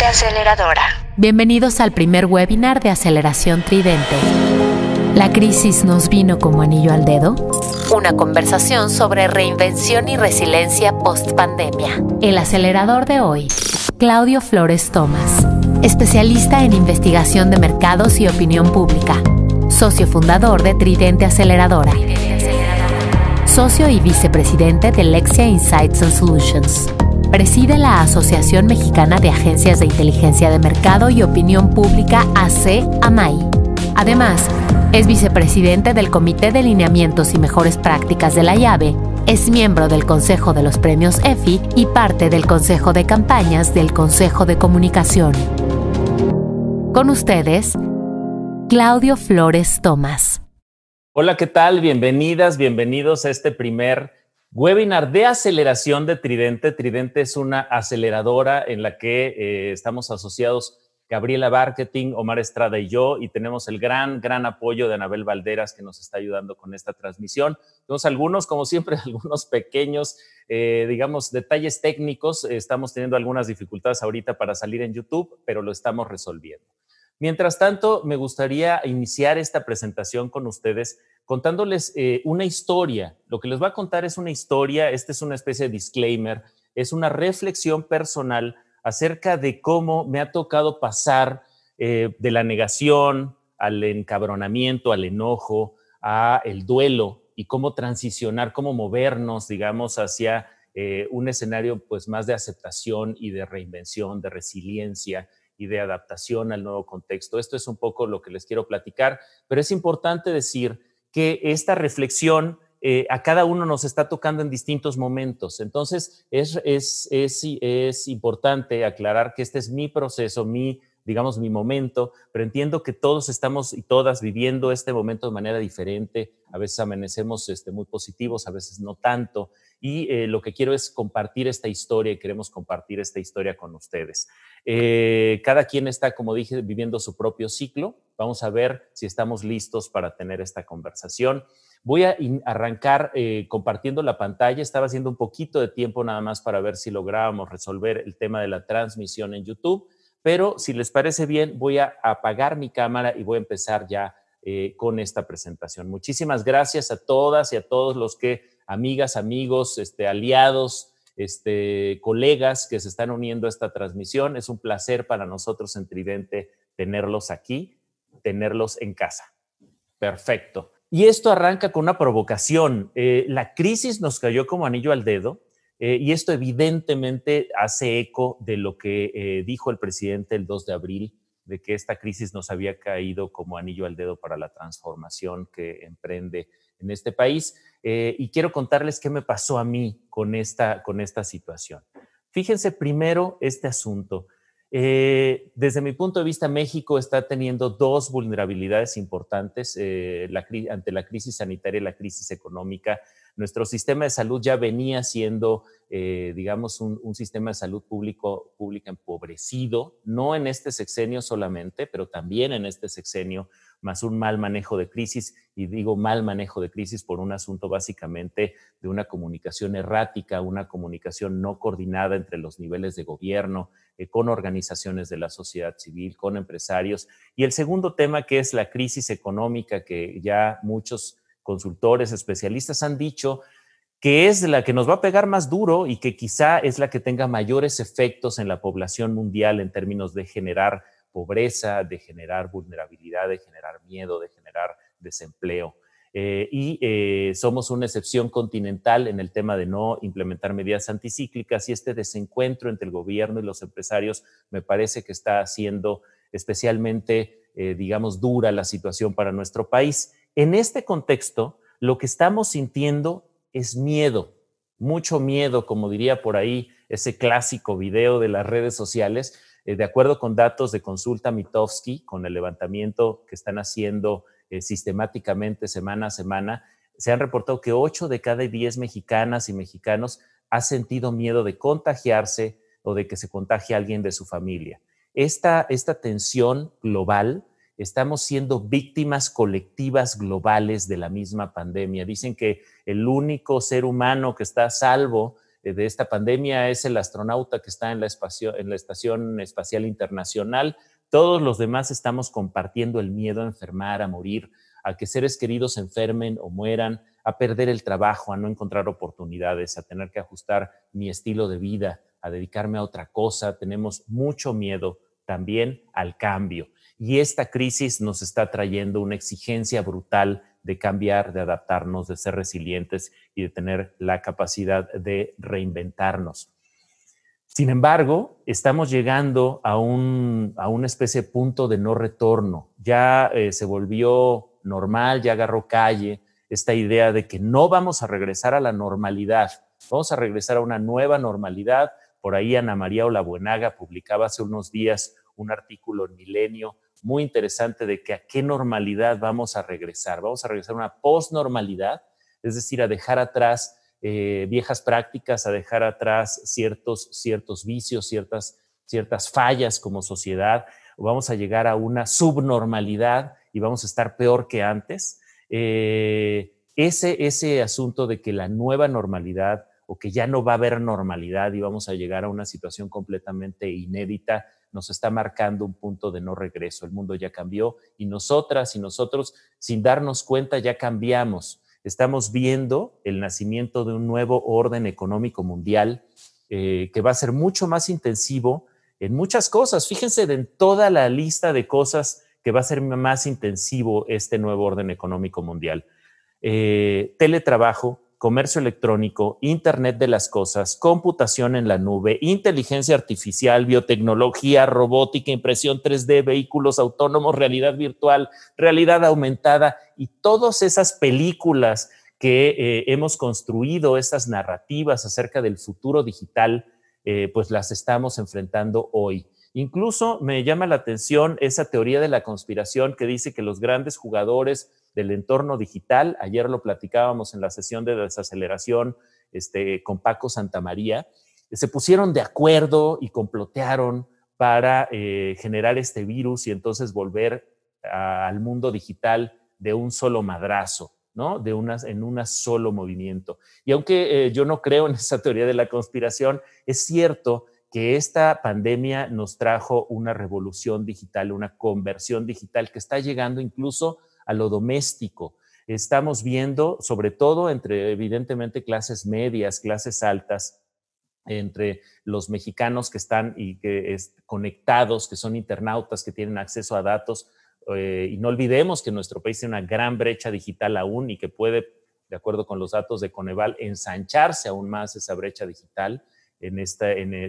Aceleradora. Bienvenidos al primer webinar de Aceleración Tridente. ¿La crisis nos vino como anillo al dedo? Una conversación sobre reinvención y resiliencia post-pandemia. El acelerador de hoy, Claudio Flores Tomás, especialista en investigación de mercados y opinión pública, socio fundador de Tridente Aceleradora, socio y vicepresidente de Lexia Insights and Solutions. Preside la Asociación Mexicana de Agencias de Inteligencia de Mercado y Opinión Pública AC-AMAI. Además, es vicepresidente del Comité de Lineamientos y Mejores Prácticas de la llave, es miembro del Consejo de los Premios EFI y parte del Consejo de Campañas del Consejo de Comunicación. Con ustedes, Claudio Flores Tomás. Hola, ¿qué tal? Bienvenidas, bienvenidos a este primer webinar de aceleración de Tridente. Tridente es una aceleradora en la que estamos asociados Gabriela Marketing, Omar Estrada y yo, y tenemos el gran apoyo de Anabel Valderas, que nos está ayudando con esta transmisión. Tenemos algunos, como siempre, algunos pequeños, digamos, detalles técnicos. Estamos teniendo algunas dificultades ahorita para salir en YouTube, pero lo estamos resolviendo. Mientras tanto, me gustaría iniciar esta presentación con ustedes contándoles una historia. Lo que les voy a contar es una historia, esta es una especie de disclaimer, es una reflexión personal acerca de cómo me ha tocado pasar de la negación al encabronamiento, al enojo, al duelo y cómo transicionar, cómo movernos, digamos, hacia un escenario pues más de aceptación y de reinvención, de resiliencia y de adaptación al nuevo contexto. Esto es un poco lo que les quiero platicar, pero es importante decir que esta reflexión a cada uno nos está tocando en distintos momentos. Entonces, es importante aclarar que este es mi proceso, mi momento, pero entiendo que todos estamos y todas viviendo este momento de manera diferente. A veces amanecemos muy positivos, a veces no tanto. Y lo que quiero es compartir esta historia y queremos compartir esta historia con ustedes. Cada quien está, como dije, viviendo su propio ciclo. Vamos a ver si estamos listos para tener esta conversación. Voy a arrancar compartiendo la pantalla. Estaba haciendo un poquito de tiempo nada más para ver si lográbamos resolver el tema de la transmisión en YouTube, pero si les parece bien, voy a apagar mi cámara y voy a empezar ya con esta presentación. Muchísimas gracias a todas y a todos los que, amigas, amigos, aliados, colegas que se están uniendo a esta transmisión. Es un placer para nosotros en Tridente tenerlos aquí, tenerlos en casa. Perfecto. Y esto arranca con una provocación. La crisis nos cayó como anillo al dedo y esto evidentemente hace eco de lo que dijo el presidente el 2 de abril, de que esta crisis nos había caído como anillo al dedo para la transformación que emprende en este país. Y quiero contarles qué me pasó a mí con esta situación. Fíjense primero este asunto. Desde mi punto de vista, México está teniendo dos vulnerabilidades importantes ante la crisis sanitaria y la crisis económica. Nuestro sistema de salud ya venía siendo, un sistema de salud pública empobrecido, no en este sexenio solamente, pero también en este sexenio, más un mal manejo de crisis, y digo mal manejo de crisis por un asunto básicamente de una comunicación errática, una comunicación no coordinada entre los niveles de gobierno, con organizaciones de la sociedad civil, con empresarios. Y el segundo tema, que es la crisis económica, que ya muchos consultores, especialistas han dicho que es la que nos va a pegar más duro y que quizá es la que tenga mayores efectos en la población mundial en términos de generar pobreza, de generar vulnerabilidad, de generar miedo, de generar desempleo. Somos una excepción continental en el tema de no implementar medidas anticíclicas, y este desencuentro entre el gobierno y los empresarios me parece que está haciendo especialmente, dura la situación para nuestro país. En este contexto, lo que estamos sintiendo es miedo, mucho miedo, como diría por ahí ese clásico video de las redes sociales. De acuerdo con datos de Consulta Mitofsky, con el levantamiento que están haciendo sistemáticamente semana a semana, se han reportado que 8 de cada 10 mexicanas y mexicanos han sentido miedo de contagiarse o de que se contagie alguien de su familia. Esta tensión global, estamos siendo víctimas colectivas globales de la misma pandemia. Dicen que el único ser humano que está a salvo de esta pandemia es el astronauta que está en la Estación Espacial Internacional. Todos los demás estamos compartiendo el miedo a enfermar, a morir, a que seres queridos se enfermen o mueran, a perder el trabajo, a no encontrar oportunidades, a tener que ajustar mi estilo de vida, a dedicarme a otra cosa. Tenemos mucho miedo también al cambio. Y esta crisis nos está trayendo una exigencia brutal de cambiar, de adaptarnos, de ser resilientes y de tener la capacidad de reinventarnos. Sin embargo, estamos llegando a una especie de punto de no retorno. Ya se volvió normal, ya agarró calle esta idea de que no vamos a regresar a la normalidad, vamos a regresar a una nueva normalidad. Por ahí Ana María Olabuenaga publicaba hace unos días un artículo en Milenio muy interesante de que a qué normalidad vamos a regresar. Vamos a regresar a una posnormalidad, es decir, a dejar atrás viejas prácticas, a dejar atrás ciertos vicios, ciertas fallas como sociedad, o vamos a llegar a una subnormalidad y vamos a estar peor que antes. Ese asunto de que la nueva normalidad o que ya no va a haber normalidad y vamos a llegar a una situación completamente inédita, nos está marcando un punto de no regreso. El mundo ya cambió y nosotras y nosotros, sin darnos cuenta, ya cambiamos. Estamos viendo el nacimiento de un nuevo orden económico mundial que va a ser mucho más intensivo en muchas cosas. Fíjense en toda la lista de cosas que va a ser más intensivo este nuevo orden económico mundial. Teletrabajo, comercio electrónico, Internet de las cosas, computación en la nube, inteligencia artificial, biotecnología, robótica, impresión 3D, vehículos autónomos, realidad virtual, realidad aumentada y todas esas películas que hemos construido, esas narrativas acerca del futuro digital, pues las estamos enfrentando hoy. Incluso me llama la atención esa teoría de la conspiración que dice que los grandes jugadores del entorno digital, ayer lo platicábamos en la sesión de desaceleración con Paco Santamaría, se pusieron de acuerdo y complotearon para generar este virus y entonces volver al mundo digital de un solo madrazo, ¿no? En un solo movimiento. Y aunque yo no creo en esa teoría de la conspiración, es cierto que esta pandemia nos trajo una revolución digital, una conversión digital que está llegando incluso a lo doméstico. Estamos viendo, sobre todo entre evidentemente clases medias, clases altas, entre los mexicanos que están conectados, que son internautas, que tienen acceso a datos. Y no olvidemos que nuestro país tiene una gran brecha digital aún y que puede, de acuerdo con los datos de Coneval, ensancharse aún más esa brecha digital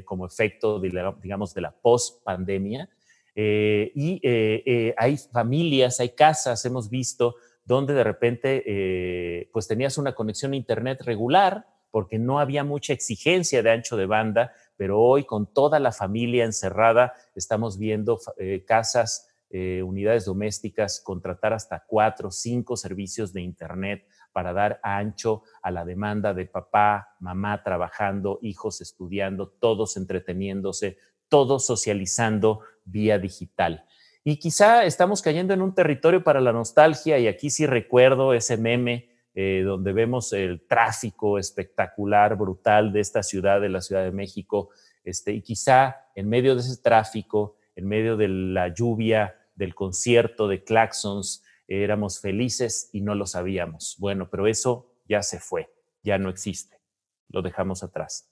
como efecto, digamos, de la post-pandemia. Hay familias, hay casas, hemos visto, donde de repente pues tenías una conexión a internet regular porque no había mucha exigencia de ancho de banda, pero hoy con toda la familia encerrada estamos viendo casas, unidades domésticas, contratar hasta 4 o 5 servicios de internet para dar ancho a la demanda de papá, mamá trabajando, hijos estudiando, todos entreteniéndose, todos socializando vía digital. Y quizá estamos cayendo en un territorio para la nostalgia, y aquí sí recuerdo ese meme donde vemos el tráfico espectacular, brutal de esta ciudad, de la Ciudad de México, y quizá en medio de ese tráfico, en medio de la lluvia, del concierto de claxons, éramos felices y no lo sabíamos. Bueno, pero eso ya se fue, ya no existe, lo dejamos atrás.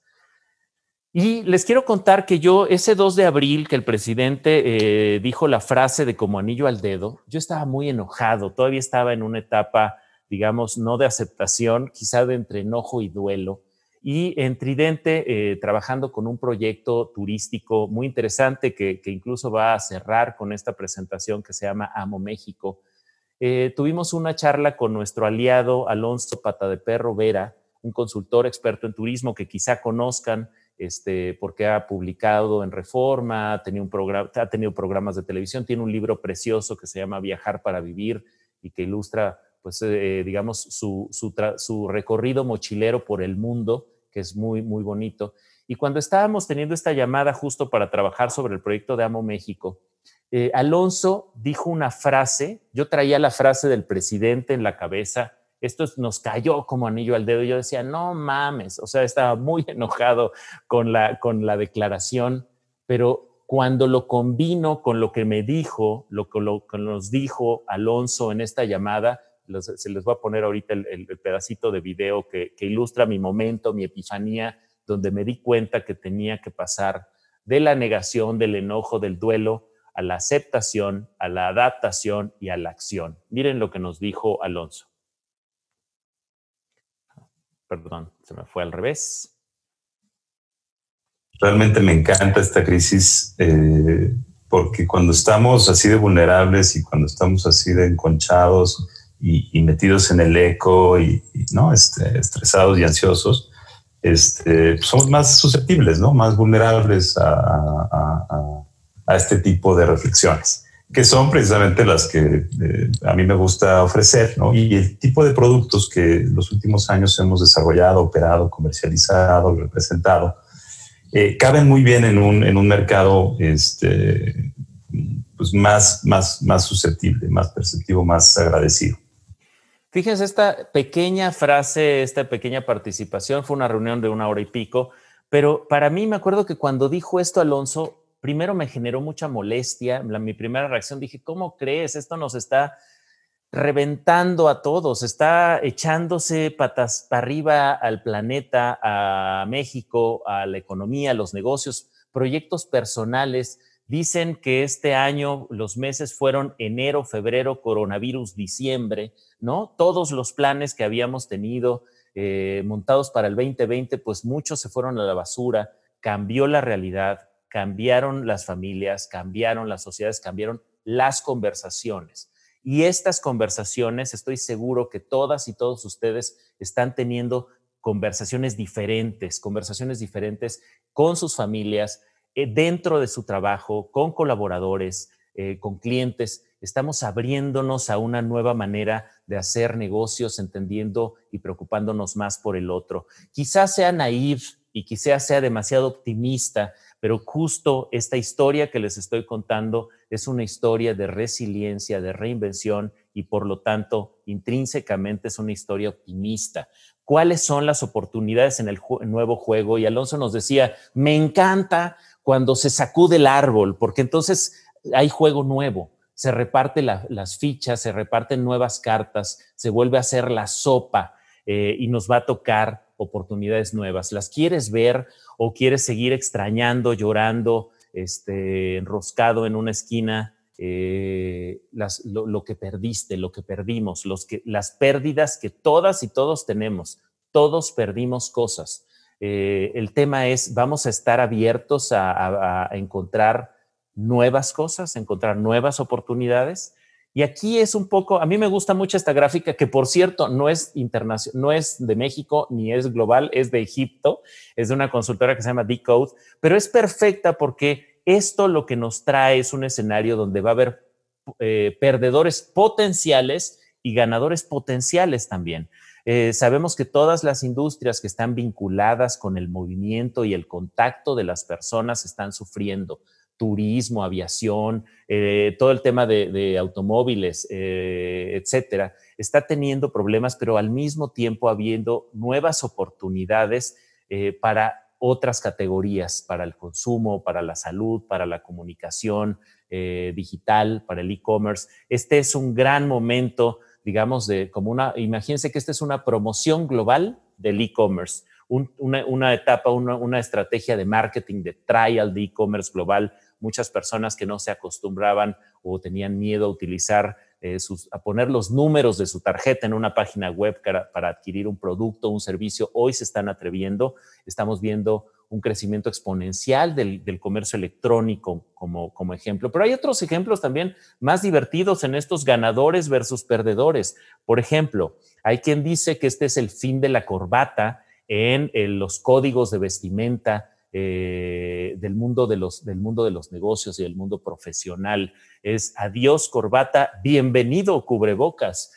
Y les quiero contar que yo, ese 2 de abril que el presidente dijo la frase de como anillo al dedo, yo estaba muy enojado, todavía estaba en una etapa, digamos, no de aceptación, quizá de entre enojo y duelo. Y en Tridente, trabajando con un proyecto turístico muy interesante que incluso va a cerrar con esta presentación que se llama Amo México, tuvimos una charla con nuestro aliado Alonso Pata de Perro Vera, un consultor experto en turismo que quizá conozcan porque ha publicado en Reforma, ha tenido programas de televisión, tiene un libro precioso que se llama Viajar para Vivir y que ilustra, pues, digamos, su recorrido mochilero por el mundo, que es muy, muy bonito. Y cuando estábamos teniendo esta llamada justo para trabajar sobre el proyecto de Amo México, Alonso dijo una frase, yo traía la frase del presidente en la cabeza nos cayó como anillo al dedo. Y yo decía, no mames, o sea, estaba muy enojado con la declaración, pero cuando lo combino con lo que me dijo, lo que nos dijo Alonso en esta llamada, se les voy a poner ahorita el pedacito de video que ilustra mi momento, mi epifanía, donde me di cuenta que tenía que pasar de la negación, del enojo, del duelo, a la aceptación, a la adaptación y a la acción. Miren lo que nos dijo Alonso. Perdón, se me fue al revés. Realmente me encanta esta crisis porque cuando estamos así de vulnerables y cuando estamos así de enconchados y metidos en el eco ¿no? Estresados y ansiosos, somos más susceptibles, ¿no? Más vulnerables a este tipo de reflexiones, que son precisamente las que a mí me gusta ofrecer, ¿no? Y el tipo de productos que los últimos años hemos desarrollado, operado, comercializado, representado, caben muy bien en un mercado pues más susceptible, más perceptivo, más agradecido. Fíjense, esta pequeña frase, esta pequeña participación, fue una reunión de 1 hora y pico, pero para mí me acuerdo que cuando dijo esto Alonso, primero me generó mucha molestia. Mi primera reacción, dije, ¿cómo crees? Esto nos está reventando a todos, está echándose patas para arriba al planeta, a México, a la economía, a los negocios, proyectos personales. Dicen que este año los meses fueron enero, febrero, coronavirus, diciembre, ¿no? Todos los planes que habíamos tenido montados para el 2020, pues muchos se fueron a la basura. Cambió la realidad, cambiaron las familias, cambiaron las sociedades, cambiaron las conversaciones. Y estas conversaciones, estoy seguro que todas y todos ustedes están teniendo conversaciones diferentes con sus familias, dentro de su trabajo, con colaboradores, con clientes. Estamos abriéndonos a una nueva manera de hacer negocios, entendiendo y preocupándonos más por el otro. Quizás sea naïf y quizás sea demasiado optimista, pero justo esta historia que les estoy contando es una historia de resiliencia, de reinvención y por lo tanto intrínsecamente es una historia optimista. ¿Cuáles son las oportunidades en el nuevo juego? Y Alonso nos decía, me encanta cuando se sacude el árbol, porque entonces hay juego nuevo. Se reparten las fichas, se reparten nuevas cartas, se vuelve a hacer la sopa y nos va a tocar oportunidades nuevas. ¿Las quieres ver o quieres seguir extrañando, llorando, enroscado en una esquina? Lo que perdiste, lo que perdimos, las pérdidas que todas y todos tenemos. Todos perdimos cosas. El tema es, vamos a estar abiertos a encontrar nuevas cosas, encontrar nuevas oportunidades. Y aquí es un poco, a mí me gusta mucho esta gráfica, que por cierto no es internacional, no es de México ni es global, es de Egipto, es de una consultora que se llama Decode, pero es perfecta porque esto lo que nos trae es un escenario donde va a haber perdedores potenciales y ganadores potenciales también. Sabemos que todas las industrias que están vinculadas con el movimiento y el contacto de las personas están sufriendo. Turismo, aviación, todo el tema de automóviles, etcétera, está teniendo problemas, pero al mismo tiempo habiendo nuevas oportunidades para otras categorías, para el consumo, para la salud, para la comunicación digital, para el e-commerce. Este es un gran momento, digamos, imagínense que esta es una promoción global del e-commerce, una etapa, una estrategia de marketing, de trial de e-commerce global. Muchas personas que no se acostumbraban o tenían miedo a utilizar, a poner los números de su tarjeta en una página web para adquirir un producto, un servicio, hoy se están atreviendo. Estamos viendo un crecimiento exponencial del comercio electrónico como ejemplo. Pero hay otros ejemplos también más divertidos en estos ganadores versus perdedores. Por ejemplo, hay quien dice que este es el fin de la corbata en los códigos de vestimenta del mundo de los negocios y del mundo profesional. Es adiós corbata, bienvenido cubrebocas,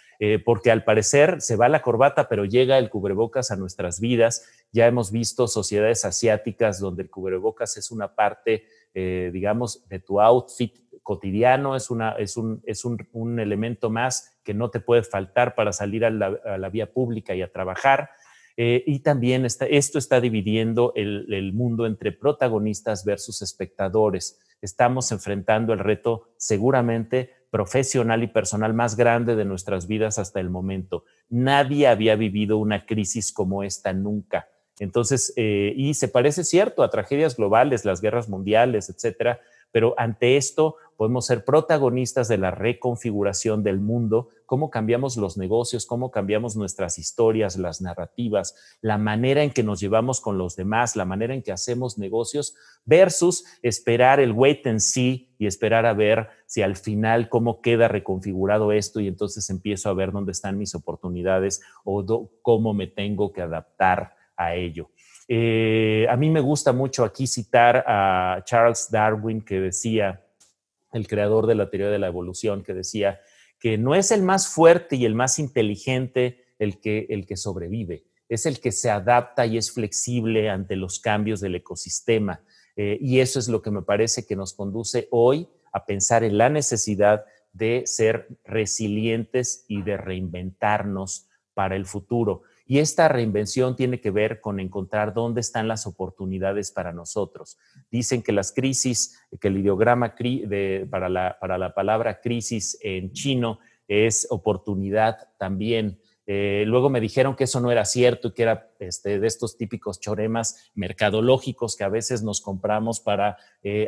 porque al parecer se va la corbata, pero llega el cubrebocas a nuestras vidas. Ya hemos visto sociedades asiáticas donde el cubrebocas es una parte, digamos, de tu outfit cotidiano, es un elemento más que no te puede faltar para salir a la vía pública y a trabajar. Y también esto está dividiendo el mundo entre protagonistas versus espectadores. Estamos enfrentando el reto seguramente profesional y personal más grande de nuestras vidas hasta el momento. Nadie había vivido una crisis como esta nunca. Entonces, y se parece cierto a tragedias globales, las guerras mundiales, etcétera, pero ante esto podemos ser protagonistas de la reconfiguración del mundo, cómo cambiamos los negocios, cómo cambiamos nuestras historias, las narrativas, la manera en que nos llevamos con los demás, la manera en que hacemos negocios, versus esperar el wait and see y esperar a ver si al final cómo queda reconfigurado esto y entonces empiezo a ver dónde están mis oportunidades o cómo me tengo que adaptar a ello. A mí me gusta mucho aquí citar a Charles Darwin, que decía, el creador de la teoría de la evolución, que decía que no es el más fuerte y el más inteligente el que sobrevive, es el que se adapta y es flexible ante los cambios del ecosistema. Y eso es lo que me parece que nos conduce hoy a pensar en la necesidad de ser resilientes y de reinventarnos para el futuro. Y esta reinvención tiene que ver con encontrar dónde están las oportunidades para nosotros. Dicen que las crisis, que el ideograma para la palabra crisis en chino es oportunidad también. Luego me dijeron que eso no era cierto y que era de estos típicos choremas mercadológicos que a veces nos compramos para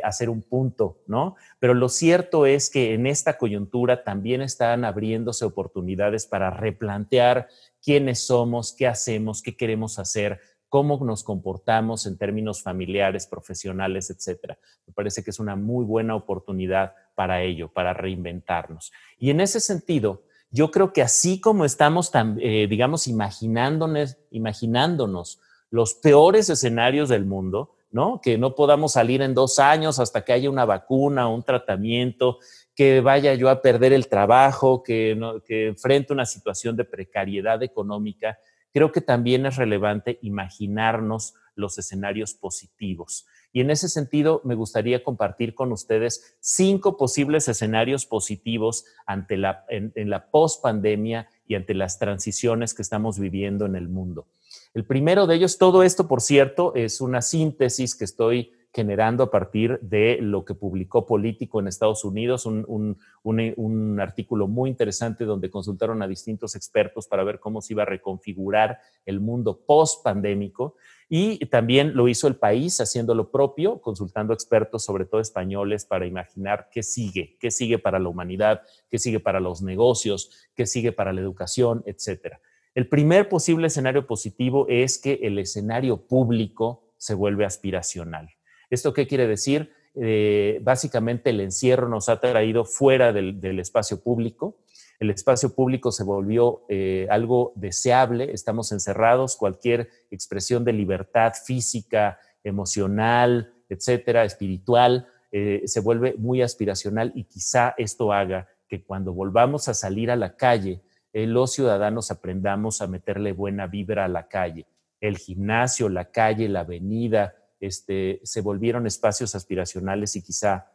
hacer un punto, ¿no? Pero lo cierto es que en esta coyuntura también están abriéndose oportunidades para replantear quiénes somos, qué hacemos, qué queremos hacer, cómo nos comportamos en términos familiares, profesionales, etcétera. Me parece que es una muy buena oportunidad para ello, para reinventarnos. Y en ese sentido, yo creo que así como estamos, digamos, imaginándonos los peores escenarios del mundo, ¿no? Que no podamos salir en 2 años hasta que haya una vacuna o un tratamiento, que vaya yo a perder el trabajo, que enfrente una situación de precariedad económica. Creo que también es relevante imaginarnos los escenarios positivos. Y en ese sentido, me gustaría compartir con ustedes 5 posibles escenarios positivos en la pospandemia y ante las transiciones que estamos viviendo en el mundo. El primero de ellos, todo esto, por cierto, es una síntesis que estoy generando a partir de lo que publicó Político en Estados Unidos, un artículo muy interesante donde consultaron a distintos expertos para ver cómo se iba a reconfigurar el mundo post-pandémico. Y también lo hizo El País haciendo lo propio, consultando expertos, sobre todo españoles, para imaginar qué sigue para la humanidad, qué sigue para los negocios, qué sigue para la educación, etcétera. El primer posible escenario positivo es que el escenario público se vuelve aspiracional. ¿Esto qué quiere decir? Básicamente el encierro nos ha traído fuera del espacio público. El espacio público se volvió algo deseable, estamos encerrados, cualquier expresión de libertad física, emocional, etcétera, espiritual, se vuelve muy aspiracional y quizá esto haga que cuando volvamos a salir a la calle, los ciudadanos aprendamos a meterle buena vibra a la calle. El gimnasio, la calle, la avenida, se volvieron espacios aspiracionales y quizá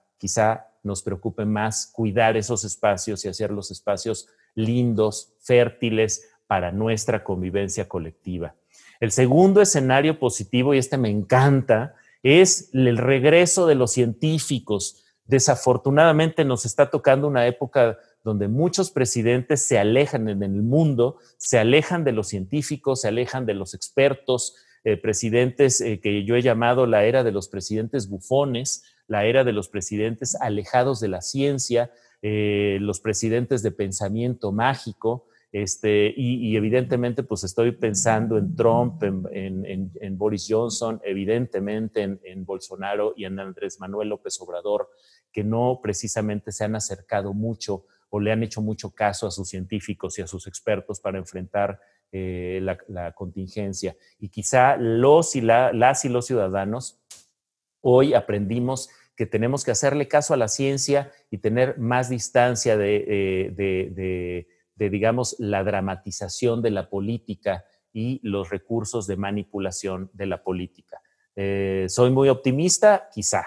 nos preocupe más cuidar esos espacios y hacer los espacios lindos, fértiles para nuestra convivencia colectiva. El segundo escenario positivo, y me encanta, es el regreso de los científicos. Desafortunadamente nos está tocando una época donde muchos presidentes se alejan en el mundo, se alejan de los científicos, se alejan de los expertos, presidentes que yo he llamado la era de los presidentes bufones, la era de los presidentes alejados de la ciencia, los presidentes de pensamiento mágico, y evidentemente pues estoy pensando en Trump, en Boris Johnson, evidentemente en Bolsonaro y en Andrés Manuel López Obrador, que no precisamente se han acercado mucho o le han hecho mucho caso a sus científicos y a sus expertos para enfrentar la contingencia. Y quizá las y los ciudadanos hoy aprendimos que tenemos que hacerle caso a la ciencia y tener más distancia de digamos, la dramatización de la política y los recursos de manipulación de la política. ¿Soy muy optimista? Quizá.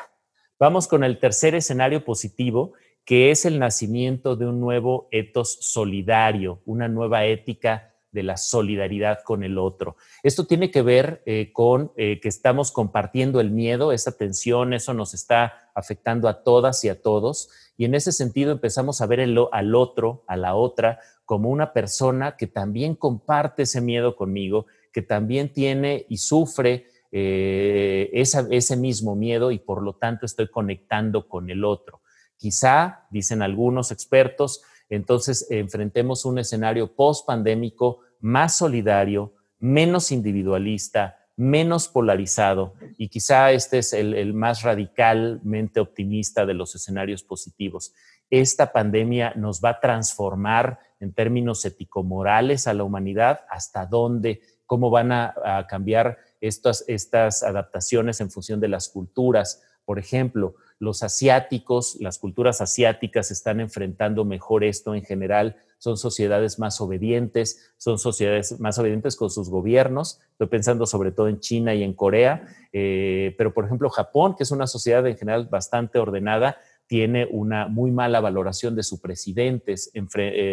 Vamos con el tercer escenario positivo que es el nacimiento de un nuevo ethos solidario, una nueva ética de la solidaridad con el otro. Esto tiene que ver con que estamos compartiendo el miedo, esa tensión, eso nos está afectando a todas y a todos, y en ese sentido empezamos a ver al otro, a la otra, como una persona que también comparte ese miedo conmigo, que también tiene y sufre ese mismo miedo y por lo tanto estoy conectando con el otro. Quizá, dicen algunos expertos, entonces enfrentemos un escenario post-pandémico más solidario, menos individualista, menos polarizado, y quizá este es el más radicalmente optimista de los escenarios positivos. Esta pandemia nos va a transformar en términos ético-morales a la humanidad, hasta dónde, cómo van a cambiar estas adaptaciones en función de las culturas. Por ejemplo, los asiáticos, las culturas asiáticas están enfrentando mejor esto en general, son sociedades más obedientes con sus gobiernos. Estoy pensando sobre todo en China y en Corea, pero por ejemplo Japón, que es una sociedad en general bastante ordenada, tiene una muy mala valoración de sus presidentes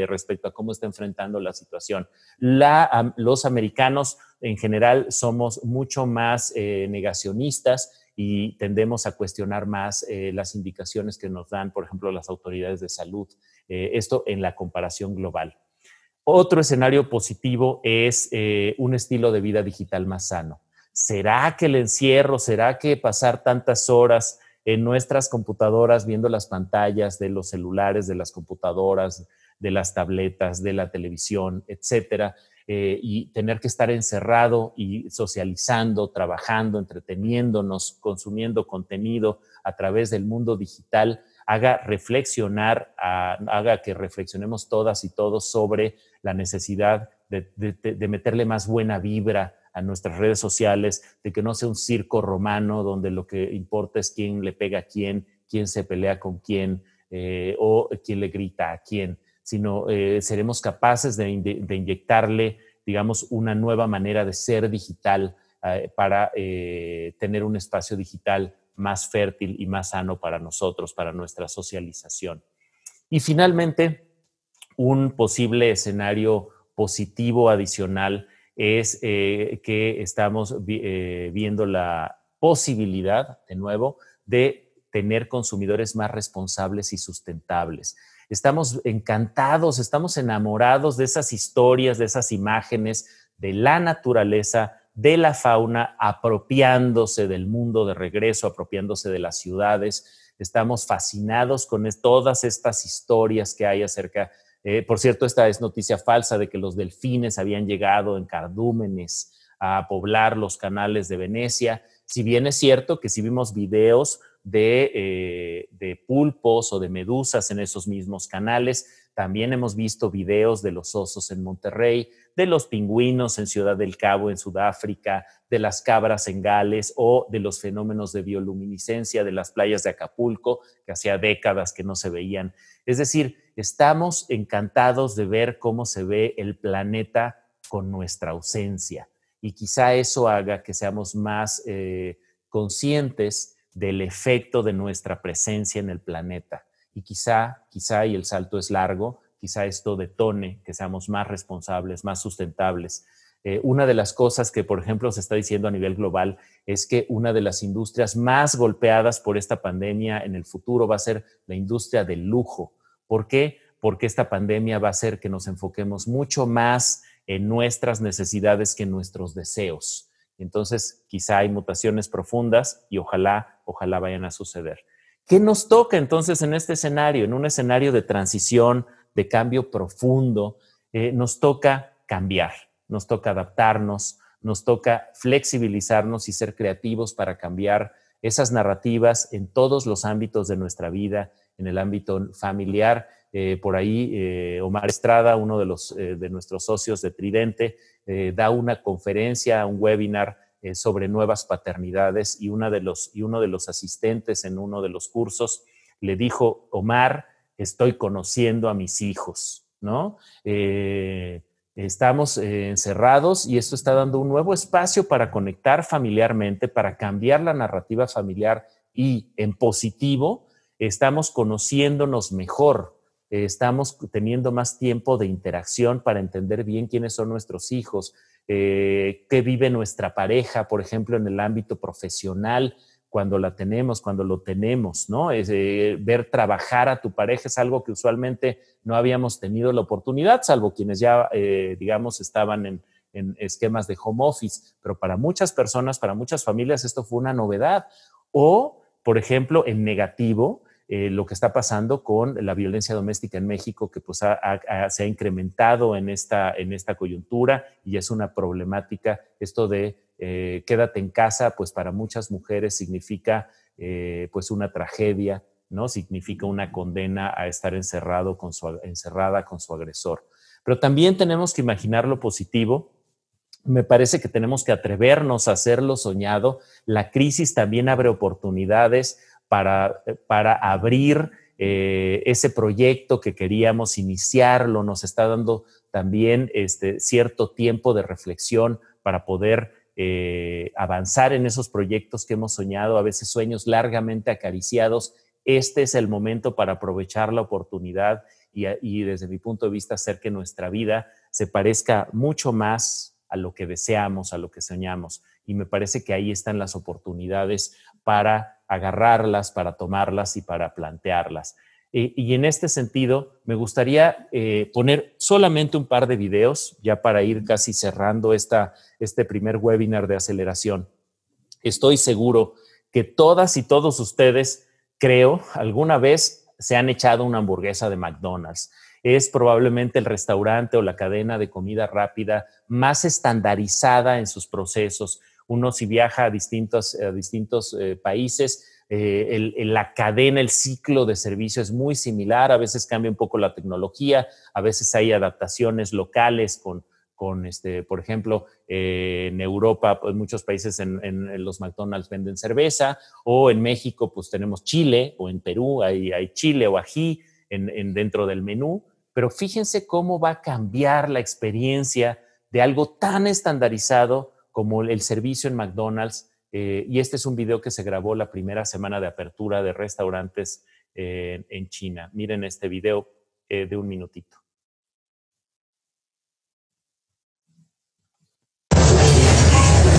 respecto a cómo está enfrentando la situación. Los americanos en general somos mucho más negacionistas y tendemos a cuestionar más las indicaciones que nos dan, por ejemplo, las autoridades de salud. Esto en la comparación global. Otro escenario positivo es un estilo de vida digital más sano. ¿Será que el encierro, será que pasar tantas horas en nuestras computadoras viendo las pantallas de los celulares, de las computadoras, de las tabletas, de la televisión, etcétera, y tener que estar encerrado y socializando, trabajando, entreteniéndonos, consumiendo contenido a través del mundo digital, haga que reflexionemos todas y todos sobre la necesidad de meterle más buena vibra a nuestras redes sociales, de que no sea un circo romano donde lo que importa es quién le pega a quién se pelea con quién o quién le grita a quién, sino seremos capaces de inyectarle, digamos, una nueva manera de ser digital para tener un espacio digital más fértil y más sano para nosotros, para nuestra socialización. Y finalmente, un posible escenario positivo adicional es que estamos viendo la posibilidad, de nuevo, de tener consumidores más responsables y sustentables. Estamos encantados, estamos enamorados de esas historias, de esas imágenes, de la naturaleza, de la fauna, apropiándose del mundo de regreso, apropiándose de las ciudades. Estamos fascinados con todas estas historias que hay acerca. Por cierto, esta es noticia falsa de que los delfines habían llegado en cardúmenes a poblar los canales de Venecia. Si bien es cierto que sí vimos videos de pulpos o de medusas en esos mismos canales, también hemos visto videos de los osos en Monterrey, de los pingüinos en Ciudad del Cabo, en Sudáfrica, de las cabras en Gales o de los fenómenos de bioluminiscencia de las playas de Acapulco, que hacía décadas que no se veían. Es decir, estamos encantados de ver cómo se ve el planeta con nuestra ausencia y quizá eso haga que seamos más conscientes del efecto de nuestra presencia en el planeta. Y quizá, y el salto es largo, quizá esto detone que seamos más responsables, más sustentables. Una de las cosas que, por ejemplo, se está diciendo a nivel global es que una de las industrias más golpeadas por esta pandemia en el futuro va a ser la industria del lujo. ¿Por qué? Porque esta pandemia va a hacer que nos enfoquemos mucho más en nuestras necesidades que en nuestros deseos. Entonces, quizá hay mutaciones profundas y ojalá vayan a suceder. ¿Qué nos toca entonces en este escenario? En un escenario de transición, de cambio profundo, nos toca cambiar, nos toca adaptarnos, nos toca flexibilizarnos y ser creativos para cambiar esas narrativas en todos los ámbitos de nuestra vida, en el ámbito familiar. Por ahí, Omar Estrada, uno de nuestros socios de Tridente, da una conferencia, un webinar sobre nuevas paternidades y uno de los asistentes en uno de los cursos le dijo: Omar, estoy conociendo a mis hijos, ¿no? Estamos encerrados y esto está dando un nuevo espacio para conectar familiarmente, para cambiar la narrativa familiar y en positivo estamos conociéndonos mejor, estamos teniendo más tiempo de interacción para entender bien quiénes son nuestros hijos, qué vive nuestra pareja, por ejemplo, en el ámbito profesional, cuando la tenemos, cuando lo tenemos, ¿no? Ver trabajar a tu pareja es algo que usualmente no habíamos tenido la oportunidad, salvo quienes ya, digamos, estaban en esquemas de home office, pero para muchas personas, para muchas familias, esto fue una novedad. O, por ejemplo, en negativo, lo que está pasando con la violencia doméstica en México, que pues se ha incrementado en esta coyuntura y es una problemática. Esto de quédate en casa, pues para muchas mujeres significa pues una tragedia, ¿no? Significa una condena a estar encerrada con su agresor. Pero también tenemos que imaginar lo positivo. Me parece que tenemos que atrevernos a hacer lo soñado. La crisis también abre oportunidades para abrir ese proyecto que queríamos iniciarlo. Nos está dando también cierto tiempo de reflexión para poder avanzar en esos proyectos que hemos soñado, a veces sueños largamente acariciados. Este es el momento para aprovechar la oportunidad y desde mi punto de vista hacer que nuestra vida se parezca mucho más a lo que deseamos, a lo que soñamos. Y me parece que ahí están las oportunidades para agarrarlas, para tomarlas y para plantearlas. Y en este sentido, me gustaría poner solamente un par de videos, ya para ir casi cerrando este primer webinar de aceleración. Estoy seguro que todas y todos ustedes, creo, alguna vez se han echado una hamburguesa de McDonald's. Es probablemente el restaurante o la cadena de comida rápida más estandarizada en sus procesos. Uno, si viaja a distintos países, la cadena, el ciclo de servicio es muy similar. A veces cambia un poco la tecnología, a veces hay adaptaciones locales por ejemplo, en Europa, pues, muchos países en los McDonald's venden cerveza, o en México, pues tenemos chile, o en Perú hay chile o ají dentro del menú. Pero fíjense cómo va a cambiar la experiencia de algo tan estandarizado como el servicio en McDonald's. Y este es un video que se grabó la primera semana de apertura de restaurantes en China. Miren este video de un minutito.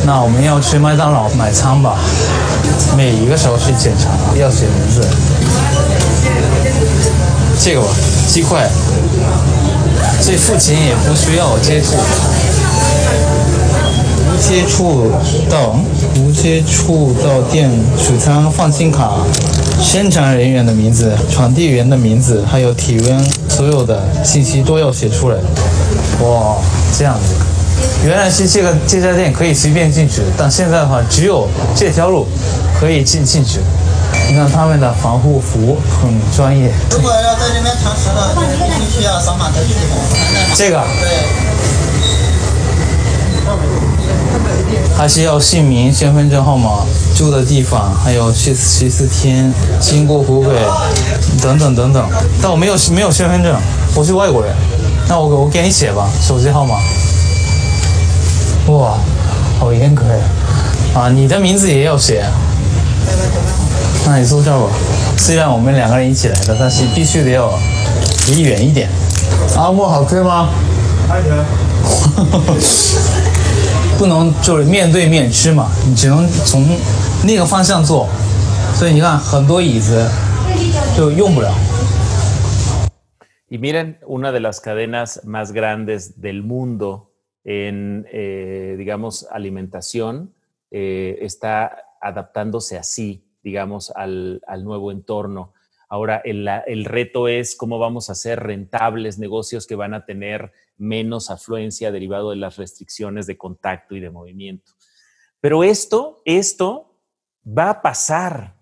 那我们要去麦当劳买餐吧，每一个时候去检查要写名字。这个吧，鸡块，这付钱也不需要接触，无接触到店储餐放心卡，生产人员的名字、传递员的名字，还有体温，所有的信息都要写出来。哇，这样子。 原来是这家店可以随便进去，但现在的话只有这条路可以进去。你看他们的防护服很专业。如果要在这边堂食的，必须要扫码登记。这个。对。还是要姓名、身份证号码、住的地方，还有去14天、经过湖北等等等等。但我没有身份证，我是外国人。那我给你写吧，手机号码。 哇，好严格呀！啊，你的名字也要写。那你坐这儿吧。虽然我们两个人一起来的，但是必须得要离远一点。阿木好吃吗？还行。不能就是面对面吃嘛，你只能从那个方向坐。所以你看，很多椅子就用不了。 Y miren, una de las cadenas más grandes del mundo en, digamos, alimentación, está adaptándose así, digamos, al nuevo entorno. Ahora, el reto es cómo vamos a hacer rentables negocios que van a tener menos afluencia derivado de las restricciones de contacto y de movimiento. Pero esto va a pasar.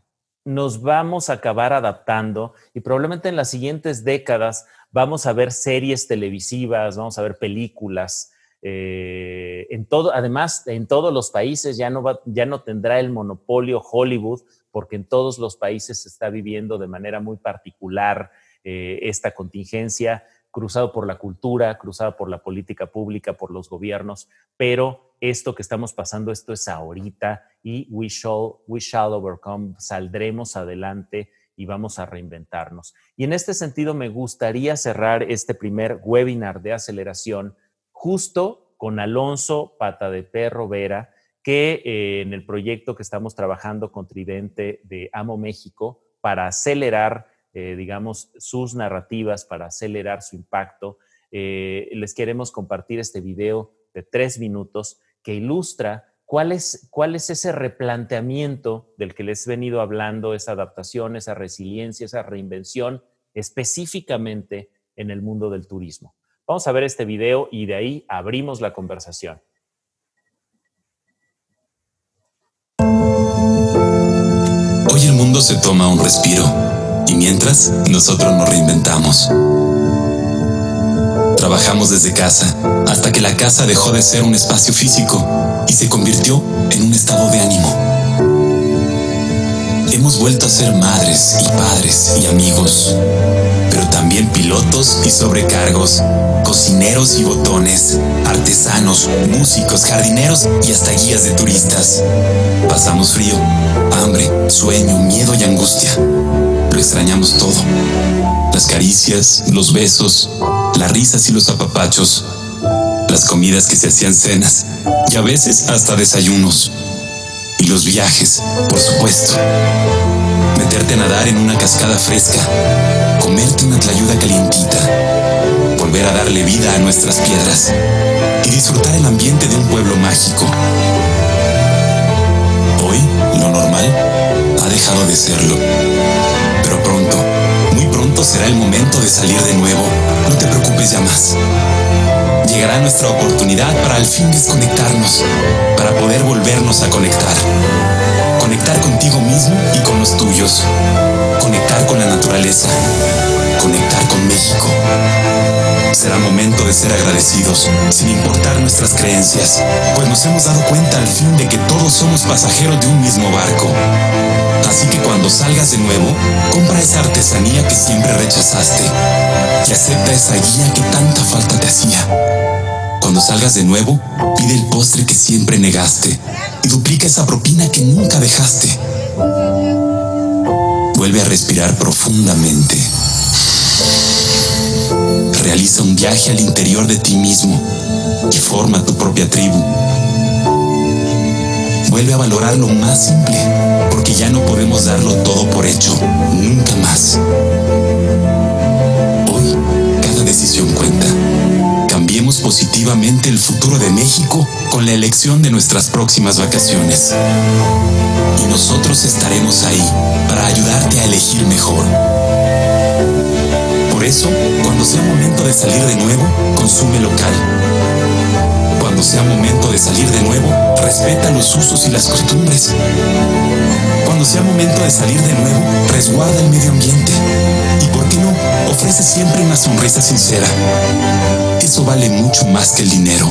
Nos vamos a acabar adaptando y probablemente en las siguientes décadas vamos a ver series televisivas, vamos a ver películas. Además, en todos los países ya no tendrá el monopolio Hollywood, porque en todos los países se está viviendo de manera muy particular esta contingencia, cruzado por la cultura, cruzado por la política pública, por los gobiernos, pero esto que estamos pasando, esto es ahorita y we shall overcome, saldremos adelante y vamos a reinventarnos. Y en este sentido me gustaría cerrar este primer webinar de aceleración justo con Alonso Pata de Perro Vera, que en el proyecto que estamos trabajando con Tridente de Amo México para acelerar, digamos, sus narrativas, para acelerar su impacto, les queremos compartir este video de 3 minutos que ilustra cuál es ese replanteamiento del que les he venido hablando, esa adaptación, esa resiliencia, esa reinvención, específicamente en el mundo del turismo. Vamos a ver este video y de ahí abrimos la conversación. Hoy el mundo se toma un respiro y mientras nosotros nos reinventamos. Trabajamos desde casa hasta que la casa dejó de ser un espacio físico y se convirtió en un estado de ánimo. Hemos vuelto a ser madres y padres y amigos, pero también pilotos y sobrecargos, cocineros y botones, artesanos, músicos, jardineros y hasta guías de turistas. Pasamos frío, hambre, sueño, miedo y angustia. Lo extrañamos todo. Las caricias, los besos, las risas y los apapachos, las comidas que se hacían cenas y a veces hasta desayunos. Y los viajes, por supuesto. Meterte a nadar en una cascada fresca, comerte una tlayuda calientita, volver a darle vida a nuestras piedras y disfrutar el ambiente de un pueblo mágico. Hoy, lo normal ha dejado de serlo. Pero pronto, muy pronto será el momento de salir de nuevo. No te preocupes ya más. Llegará nuestra oportunidad para al fin desconectarnos, para poder volvernos a conectar. Conectar contigo mismo y con los tuyos. Conectar con la naturaleza. Conectar con México. Será momento de ser agradecidos, sin importar nuestras creencias, pues nos hemos dado cuenta al fin de que todos somos pasajeros de un mismo barco. Así que cuando salgas de nuevo, compra esa artesanía que siempre rechazaste y acepta esa guía que tanta falta te hacía. Cuando salgas de nuevo, pide el postre que siempre negaste y duplica esa propina que nunca dejaste. Vuelve a respirar profundamente. Realiza un viaje al interior de ti mismo y forma tu propia tribu. Vuelve a valorar lo más simple, porque ya no podemos darlo todo por hecho, nunca más. Hoy, cada decisión cuenta. Cambiemos positivamente el futuro de México con la elección de nuestras próximas vacaciones. Y nosotros estaremos ahí para ayudarte a elegir mejor. Por eso, cuando sea momento de salir de nuevo, consume local. Cuando sea momento de salir de nuevo, respeta los usos y las costumbres. Cuando sea momento de salir de nuevo, resguarda el medio ambiente. Y por qué no, ofrece siempre una sonrisa sincera. Eso vale mucho más que el dinero.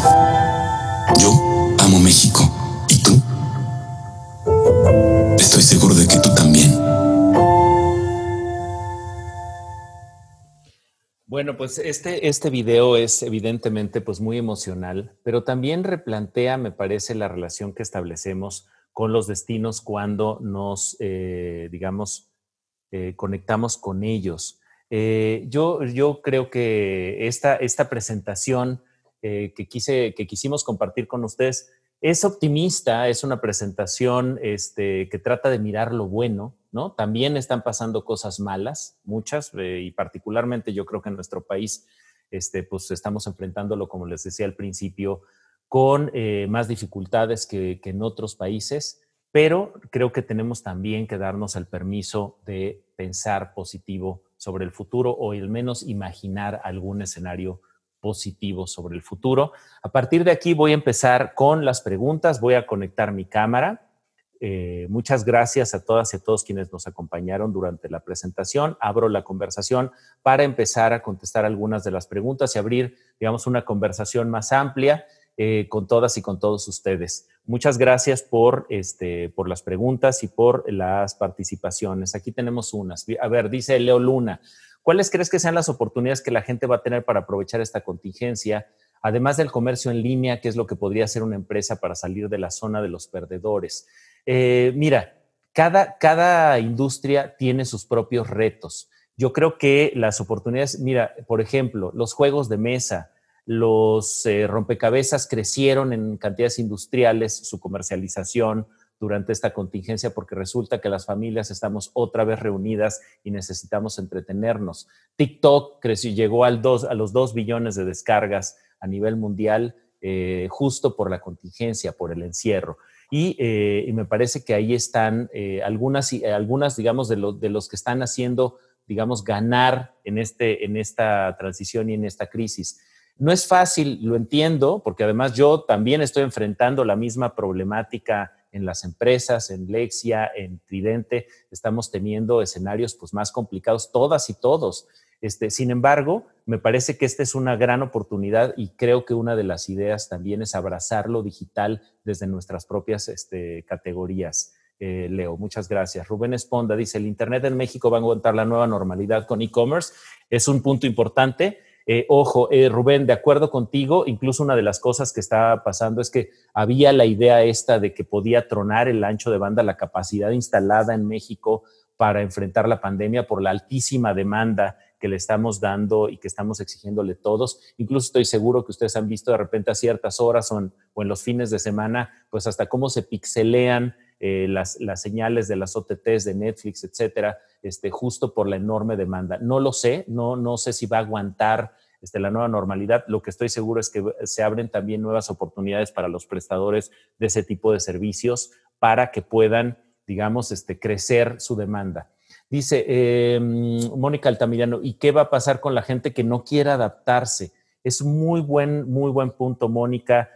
Yo amo México. ¿Y tú? Estoy seguro de que tú también. Bueno, pues este video es evidentemente pues muy emocional, pero también replantea, me parece, la relación que establecemos con los destinos cuando nos, conectamos con ellos. Yo creo que esta presentación que quisimos compartir con ustedes es optimista, es una presentación que trata de mirar lo bueno, ¿no? También están pasando cosas malas, muchas, y particularmente yo creo que en nuestro país pues estamos enfrentándolo, como les decía al principio, con más dificultades que en otros países, pero creo que tenemos también que darnos el permiso de pensar positivo sobre el futuro o al menos imaginar algún escenario positivo sobre el futuro. A partir de aquí voy a empezar con las preguntas, voy a conectar mi cámara. Muchas gracias a todas y a todos quienes nos acompañaron durante la presentación. Abro la conversación para empezar a contestar algunas de las preguntas y abrir, digamos, una conversación más amplia con todas y con todos ustedes. Muchas gracias por las preguntas y por las participaciones. Aquí tenemos unas. A ver, dice Leo Luna, ¿cuáles crees que sean las oportunidades que la gente va a tener para aprovechar esta contingencia? Además del comercio en línea, ¿qué es lo que podría hacer una empresa para salir de la zona de los perdedores? Mira, cada industria tiene sus propios retos. Yo creo que las oportunidades, mira, por ejemplo, los juegos de mesa, los rompecabezas crecieron en cantidades industriales, su comercialización durante esta contingencia, porque resulta que las familias estamos otra vez reunidas y necesitamos entretenernos. TikTok creció, llegó a los 2 billones de descargas a nivel mundial, justo por la contingencia, por el encierro. Y me parece que ahí están algunas, digamos, de los que están haciendo, digamos, ganar en esta transición y en esta crisis. No es fácil, lo entiendo, porque además yo también estoy enfrentando la misma problemática en las empresas, en Lexia, en Tridente. Estamos teniendo escenarios pues, más complicados, todas y todos. Sin embargo, me parece que esta es una gran oportunidad y creo que una de las ideas también es abrazar lo digital desde nuestras propias categorías. Leo, muchas gracias. Rubén Esponda dice, el Internet en México va a aguantar la nueva normalidad con e-commerce. Es un punto importante. Ojo, Rubén, de acuerdo contigo, incluso una de las cosas que estaba pasando es que había la idea esta de que podía tronar el ancho de banda, la capacidad instalada en México para enfrentar la pandemia por la altísima demanda que le estamos dando y que estamos exigiéndole todos. Incluso estoy seguro que ustedes han visto de repente a ciertas horas o en los fines de semana, pues hasta cómo se pixelean las señales de las OTTs de Netflix, etcétera, justo por la enorme demanda. No lo sé, no sé si va a aguantar la nueva normalidad. Lo que estoy seguro es que se abren también nuevas oportunidades para los prestadores de ese tipo de servicios para que puedan, digamos, crecer su demanda. Dice Mónica Altamirano, ¿y qué va a pasar con la gente que no quiera adaptarse? Es muy buen punto, Mónica.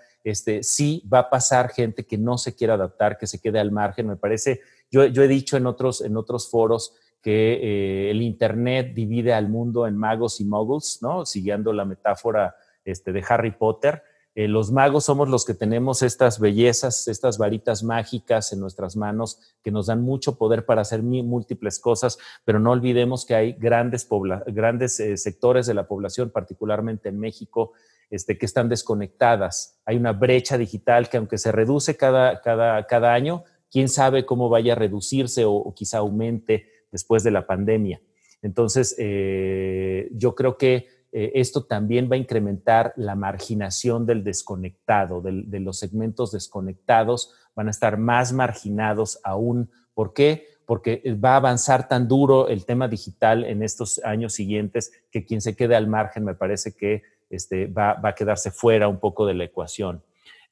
Sí va a pasar gente que no se quiera adaptar, que se quede al margen. Me parece, yo he dicho en otros foros que el Internet divide al mundo en magos y muggles, ¿no? Siguiendo la metáfora de Harry Potter. Los magos somos los que tenemos estas bellezas, estas varitas mágicas en nuestras manos que nos dan mucho poder para hacer múltiples cosas, pero no olvidemos que hay grandes sectores de la población, particularmente en México, que están desconectadas. Hay una brecha digital que aunque se reduce cada año, quién sabe cómo vaya a reducirse o quizá aumente después de la pandemia. Entonces, yo creo que esto también va a incrementar la marginación del desconectado, de los segmentos desconectados, van a estar más marginados aún. ¿Por qué? Porque va a avanzar tan duro el tema digital en estos años siguientes que quien se quede al margen me parece que va a quedarse fuera un poco de la ecuación.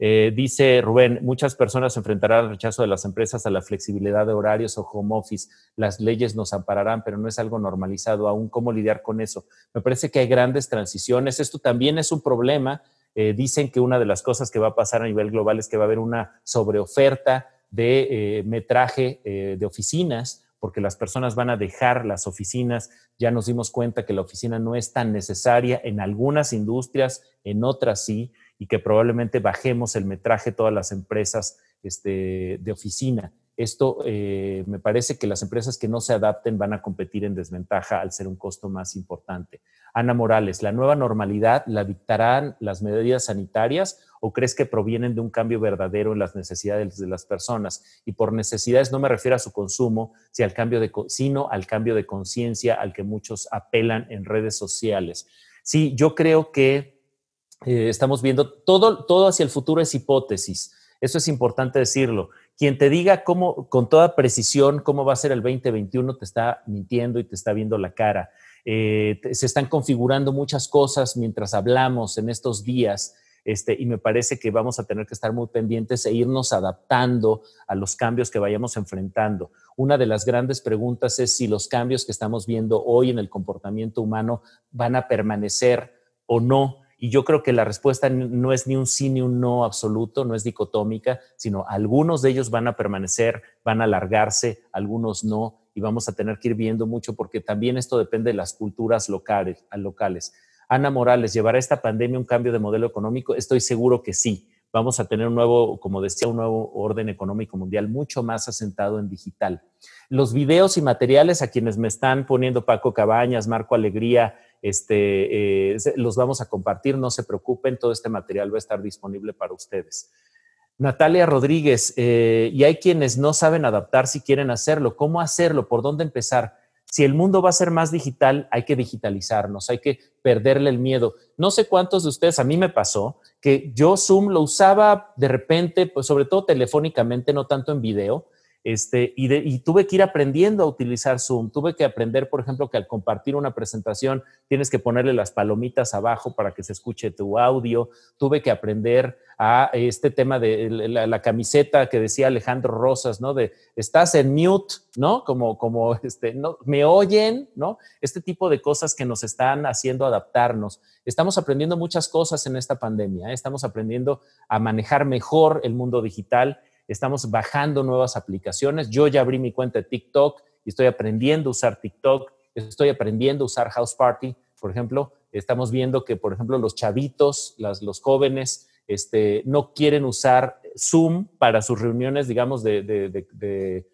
Dice Rubén, muchas personas enfrentarán el rechazo de las empresas a la flexibilidad de horarios o home office. Las leyes nos ampararán, pero no es algo normalizado aún. ¿Cómo lidiar con eso? Me parece que hay grandes transiciones. Esto también es un problema. Dicen que una de las cosas que va a pasar a nivel global es que va a haber una sobreoferta de metraje de oficinas, porque las personas van a dejar las oficinas. Ya nos dimos cuenta que la oficina no es tan necesaria en algunas industrias, en otras sí, y que probablemente bajemos el metraje todas las empresas de oficina. Esto me parece que las empresas que no se adapten van a competir en desventaja al ser un costo más importante. Ana Morales, ¿la nueva normalidad la dictarán las medidas sanitarias o crees que provienen de un cambio verdadero en las necesidades de las personas? Y por necesidades no me refiero a su consumo, sino al cambio de conciencia al que muchos apelan en redes sociales. Sí, yo creo que estamos viendo todo hacia el futuro es hipótesis. Eso es importante decirlo. Quien te diga con toda precisión cómo va a ser el 2021 te está mintiendo y te está viendo la cara. Se están configurando muchas cosas mientras hablamos en estos días y me parece que vamos a tener que estar muy pendientes e irnos adaptando a los cambios que vayamos enfrentando. Una de las grandes preguntas es si los cambios que estamos viendo hoy en el comportamiento humano van a permanecer o no. Y yo creo que la respuesta no es ni un sí ni un no absoluto, no es dicotómica, sino algunos de ellos van a permanecer, van a alargarse, algunos no, y vamos a tener que ir viendo mucho porque también esto depende de las culturas locales. Ana Morales, ¿llevará esta pandemia un cambio de modelo económico? Estoy seguro que sí. Vamos a tener un nuevo orden económico mundial mucho más asentado en digital. Los videos y materiales a quienes me están poniendo Paco Cabañas, Marco Alegría, los vamos a compartir, no se preocupen, todo este material va a estar disponible para ustedes. Natalia Rodríguez, y hay quienes no saben adaptar si quieren hacerlo. ¿Cómo hacerlo? ¿Por dónde empezar? Si el mundo va a ser más digital, hay que digitalizarnos, hay que perderle el miedo. No sé cuántos de ustedes, a mí me pasó, que yo Zoom lo usaba de repente, pues sobre todo telefónicamente, no tanto en video, y tuve que ir aprendiendo a utilizar Zoom. Tuve que aprender, por ejemplo, que al compartir una presentación tienes que ponerle las palomitas abajo para que se escuche tu audio. Tuve que aprender a este tema de la camiseta que decía Alejandro Rosas, ¿no? De estás en mute, ¿no? No, me oyen, ¿no? Este tipo de cosas que nos están haciendo adaptarnos. Estamos aprendiendo muchas cosas en esta pandemia, ¿eh? Estamos aprendiendo a manejar mejor el mundo digital. Estamos bajando nuevas aplicaciones. Yo ya abrí mi cuenta de TikTok y estoy aprendiendo a usar TikTok. Estoy aprendiendo a usar House Party, por ejemplo. Estamos viendo que, por ejemplo, los chavitos, los jóvenes, no quieren usar Zoom para sus reuniones, digamos, de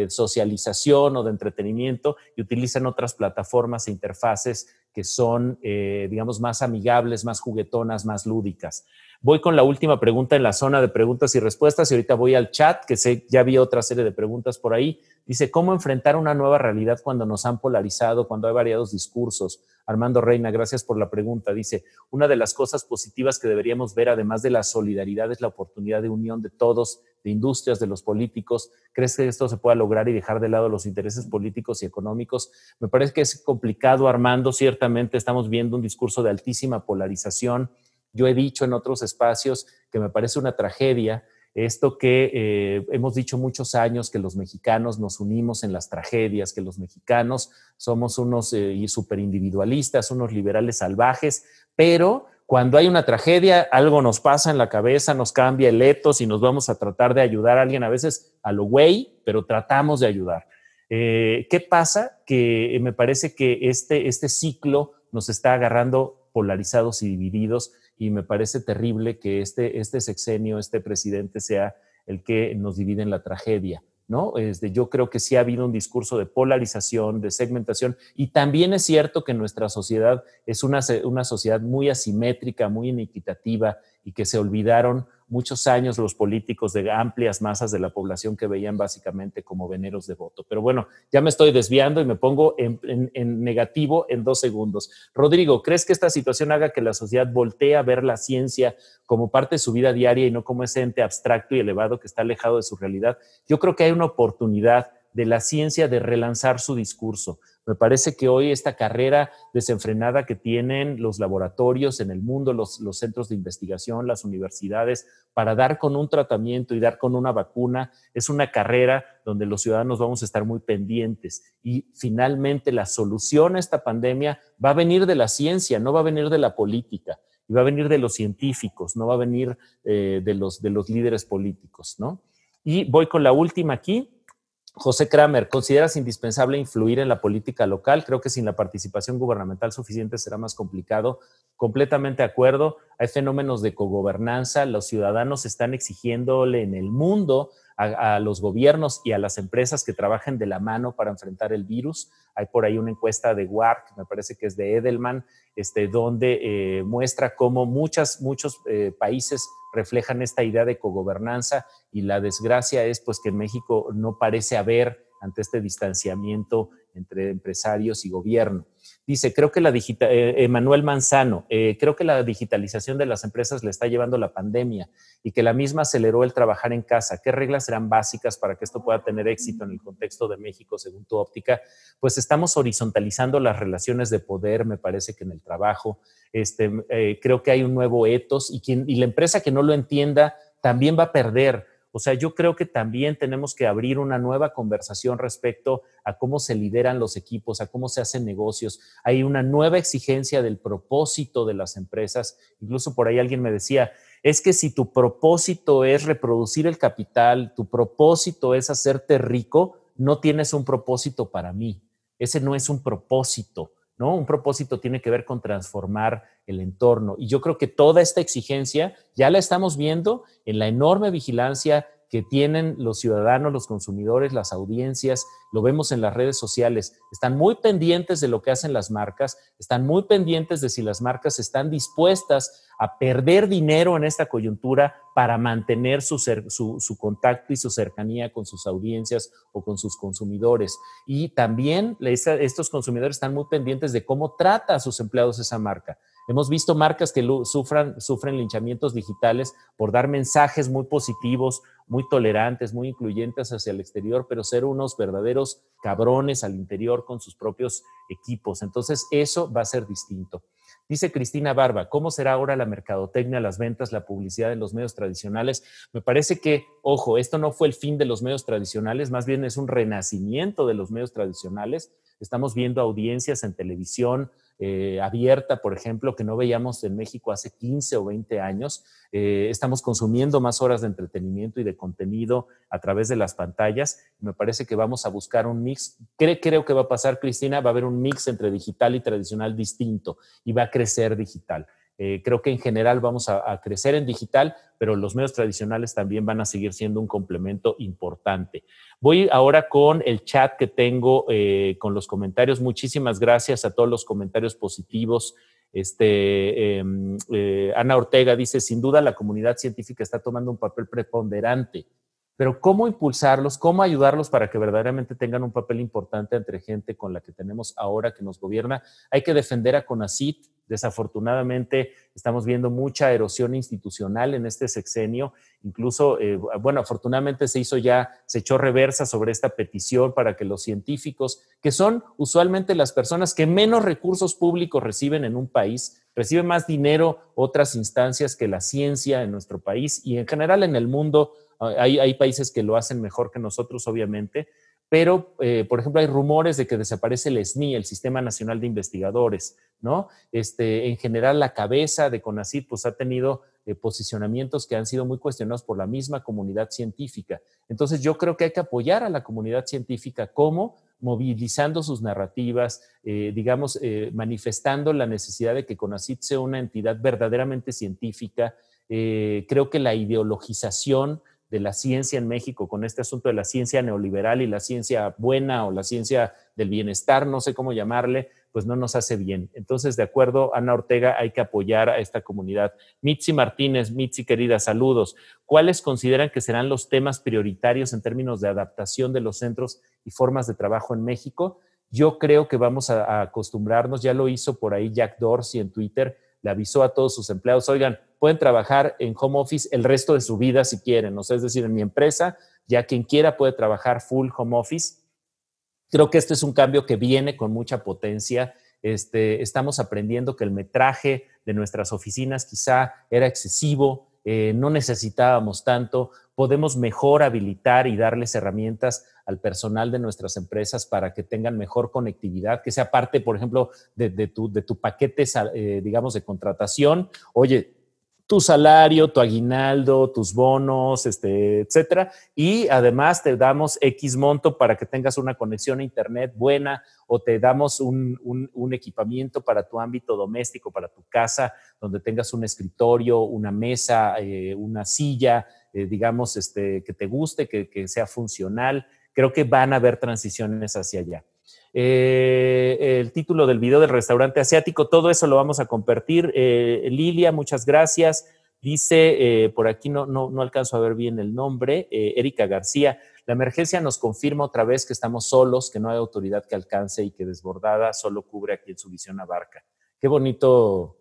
socialización o de entretenimiento y utilizan otras plataformas e interfaces que son, digamos, más amigables, más juguetonas, más lúdicas. Voy con la última pregunta en la zona de preguntas y respuestas y ahorita voy al chat, que sé, ya vi otra serie de preguntas por ahí. Dice, ¿cómo enfrentar una nueva realidad cuando nos han polarizado, cuando hay variados discursos? Armando Reina, gracias por la pregunta. Dice, una de las cosas positivas que deberíamos ver, además de la solidaridad, es la oportunidad de unión de todos, de industrias, de los políticos. ¿Crees que esto se pueda lograr y dejar de lado los intereses políticos y económicos? Me parece que es complicado, Armando. Ciertamente estamos viendo un discurso de altísima polarización. Yo he dicho en otros espacios que me parece una tragedia esto que hemos dicho muchos años, que los mexicanos nos unimos en las tragedias, que los mexicanos somos unos superindividualistas, unos liberales salvajes, pero cuando hay una tragedia, algo nos pasa en la cabeza, nos cambia el etos y nos vamos a tratar de ayudar a alguien, a veces a lo güey, pero tratamos de ayudar. ¿Qué pasa? Que me parece que este ciclo nos está agarrando polarizados y divididos, y me parece terrible que este sexenio, este presidente sea el que nos divide en la tragedia, ¿no? Yo creo que sí ha habido un discurso de polarización, de segmentación, y también es cierto que nuestra sociedad es una sociedad muy asimétrica, muy inequitativa, y que se olvidaron muchos años los políticos de amplias masas de la población que veían básicamente como veneros de voto. Pero bueno, ya me estoy desviando y me pongo en negativo en 2 segundos. Rodrigo, ¿crees que esta situación haga que la sociedad voltee a ver la ciencia como parte de su vida diaria y no como ese ente abstracto y elevado que está alejado de su realidad? Yo creo que hay una oportunidad de la ciencia de relanzar su discurso. Me parece que hoy esta carrera desenfrenada que tienen los laboratorios en el mundo, los centros de investigación, las universidades, para dar con un tratamiento y dar con una vacuna, es una carrera donde los ciudadanos vamos a estar muy pendientes. Y finalmente la solución a esta pandemia va a venir de la ciencia, no va a venir de la política, y va a venir de los científicos, no va a venir de los líderes políticos, ¿no? Y voy con la última aquí. José Kramer, ¿consideras indispensable influir en la política local? Creo que sin la participación gubernamental suficiente será más complicado. Completamente de acuerdo. Hay fenómenos de cogobernanza. Los ciudadanos están exigiéndole en el mundo a los gobiernos y a las empresas que trabajen de la mano para enfrentar el virus. Hay por ahí una encuesta de WARC, me parece que es de Edelman, donde muestra cómo muchos países reflejan esta idea de cogobernanza, y la desgracia es pues que en México no parece haber, ante este distanciamiento entre empresarios y gobierno. Dice, creo que Emanuel Manzano, creo que la digitalización de las empresas le está llevando la pandemia y que la misma aceleró el trabajar en casa. ¿Qué reglas serán básicas para que esto pueda tener éxito en el contexto de México, según tu óptica? Pues estamos horizontalizando las relaciones de poder, me parece que en el trabajo. Creo que hay un nuevo etos y la empresa que no lo entienda también va a perder. O sea, yo creo que también tenemos que abrir una nueva conversación respecto a cómo se lideran los equipos, a cómo se hacen negocios. Hay una nueva exigencia del propósito de las empresas. Incluso por ahí alguien me decía, es que si tu propósito es reproducir el capital, tu propósito es hacerte rico, no tienes un propósito para mí. Ese no es un propósito, ¿no? Un propósito tiene que ver con transformar el entorno. Y yo creo que toda esta exigencia ya la estamos viendo en la enorme vigilancia que tienen los ciudadanos, los consumidores, las audiencias, lo vemos en las redes sociales, están muy pendientes de lo que hacen las marcas, están muy pendientes de si las marcas están dispuestas a perder dinero en esta coyuntura para mantener su contacto y su cercanía con sus audiencias o con sus consumidores. Y también estos consumidores están muy pendientes de cómo trata a sus empleados esa marca. Hemos visto marcas que sufren linchamientos digitales por dar mensajes muy positivos, muy tolerantes, muy incluyentes hacia el exterior, pero ser unos verdaderos cabrones al interior con sus propios equipos. Entonces, eso va a ser distinto. Dice Cristina Barba, ¿cómo será ahora la mercadotecnia, las ventas, la publicidad en los medios tradicionales? Me parece que, ojo, esto no fue el fin de los medios tradicionales, más bien es un renacimiento de los medios tradicionales. Estamos viendo audiencias en televisión abierta, por ejemplo, que no veíamos en México hace 15 o 20 años. Estamos consumiendo más horas de entretenimiento y de contenido a través de las pantallas. Me parece que vamos a buscar un mix. Creo que va a pasar, Cristina, va a haber un mix entre digital y tradicional distinto y va a crecer digital. Creo que en general vamos a crecer en digital, pero los medios tradicionales también van a seguir siendo un complemento importante. Voy ahora con el chat que tengo con los comentarios. Muchísimas gracias a todos los comentarios positivos. Ana Ortega dice, sin duda la comunidad científica está tomando un papel preponderante, pero ¿cómo impulsarlos? ¿Cómo ayudarlos para que verdaderamente tengan un papel importante entre gente con la que tenemos ahora que nos gobierna? Hay que defender a CONACYT. Desafortunadamente estamos viendo mucha erosión institucional en este sexenio. Incluso, afortunadamente se echó reversa sobre esta petición para que los científicos, que son usualmente las personas que menos recursos públicos reciben en un país, reciben más dinero otras instancias que la ciencia en nuestro país y en general en el mundo. Hay países que lo hacen mejor que nosotros, obviamente, pero, por ejemplo, hay rumores de que desaparece el SNI, el Sistema Nacional de Investigadores, ¿no? En general, la cabeza de CONACYT pues, ha tenido posicionamientos que han sido muy cuestionados por la misma comunidad científica. Entonces, yo creo que hay que apoyar a la comunidad científica. ¿Cómo? Movilizando sus narrativas, manifestando la necesidad de que CONACYT sea una entidad verdaderamente científica. Creo que la ideologización de la ciencia en México con este asunto de la ciencia neoliberal y la ciencia buena o la ciencia del bienestar, no sé cómo llamarle, pues no nos hace bien. Entonces, de acuerdo, Ana Ortega, hay que apoyar a esta comunidad. Mitzi Martínez, Mitzi querida, saludos. ¿Cuáles consideran que serán los temas prioritarios en términos de adaptación de los centros y formas de trabajo en México? Yo creo que vamos a acostumbrarnos, ya lo hizo por ahí Jack Dorsey en Twitter, le avisó a todos sus empleados, oigan, pueden trabajar en home office el resto de su vida si quieren, o sea, es decir, en mi empresa, ya quien quiera puede trabajar full home office. Creo que este es un cambio que viene con mucha potencia. Estamos aprendiendo que el metraje de nuestras oficinas quizá era excesivo, no necesitábamos tanto, podemos mejor habilitar y darles herramientas al personal de nuestras empresas para que tengan mejor conectividad, que sea parte, por ejemplo, de tu paquete, digamos, de contratación. Oye, tu salario, tu aguinaldo, tus bonos, etcétera. Y además te damos X monto para que tengas una conexión a internet buena o te damos un equipamiento para tu ámbito doméstico, para tu casa, donde tengas un escritorio, una mesa, una silla, digamos, que te guste, que sea funcional. Creo que van a haber transiciones hacia allá. El título del video del restaurante asiático, todo eso lo vamos a compartir. Lilia, muchas gracias. Dice, por aquí no alcanzo a ver bien el nombre, Erika García, la emergencia nos confirma otra vez que estamos solos, que no hay autoridad que alcance y que desbordada solo cubre a quien su visión abarca. Qué bonito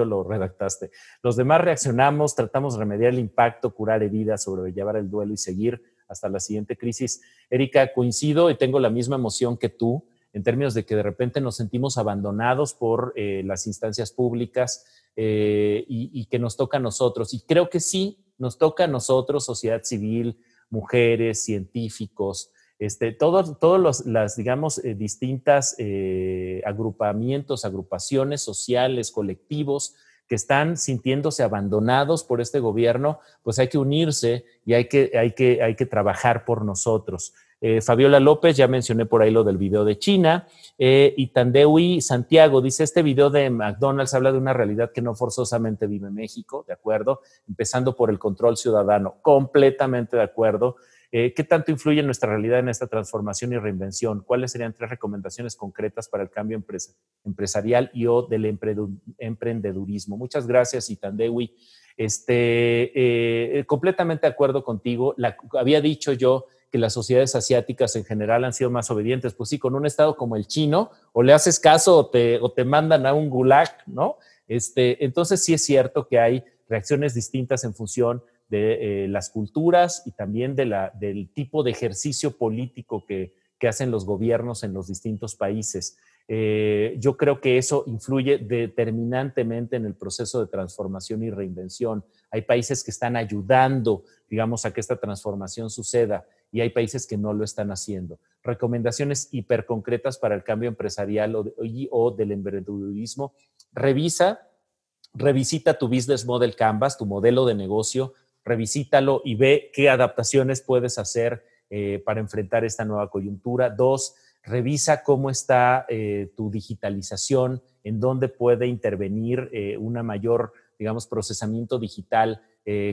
lo redactaste. Los demás reaccionamos, tratamos de remediar el impacto, curar heridas, sobrellevar el duelo y seguir hasta la siguiente crisis. Erika, coincido y tengo la misma emoción que tú, en términos de que de repente nos sentimos abandonados por las instancias públicas y que nos toca a nosotros. Y creo que sí, nos toca a nosotros, sociedad civil, mujeres, científicos, todos las, digamos, distintas agrupamientos, agrupaciones sociales, colectivos que están sintiéndose abandonados por este gobierno, pues hay que unirse y hay que trabajar por nosotros. Fabiola López, ya mencioné por ahí lo del video de China. Y Tandewi Santiago dice, este video de McDonald's habla de una realidad que no forzosamente vive México, ¿de acuerdo? Empezando por el control ciudadano, completamente de acuerdo. ¿Qué tanto influye nuestra realidad en esta transformación y reinvención? ¿Cuáles serían 3 recomendaciones concretas para el cambio empresarial y o del emprendedurismo? Muchas gracias, Itandewi. Completamente de acuerdo contigo. Había dicho yo que las sociedades asiáticas en general han sido más obedientes. Pues sí, con un estado como el chino, o le haces caso o te mandan a un gulag, ¿no? Entonces sí es cierto que hay reacciones distintas en función de las culturas y también del tipo de ejercicio político que hacen los gobiernos en los distintos países. Yo creo que eso influye determinantemente en el proceso de transformación y reinvención. Hay países que están ayudando, digamos, a que esta transformación suceda y hay países que no lo están haciendo. Recomendaciones hiperconcretas para el cambio empresarial o del emprendedurismo. Revisita tu business model canvas, tu modelo de negocio, revisítalo y ve qué adaptaciones puedes hacer para enfrentar esta nueva coyuntura. 2, revisa cómo está tu digitalización, en dónde puede intervenir una mayor, digamos, procesamiento digital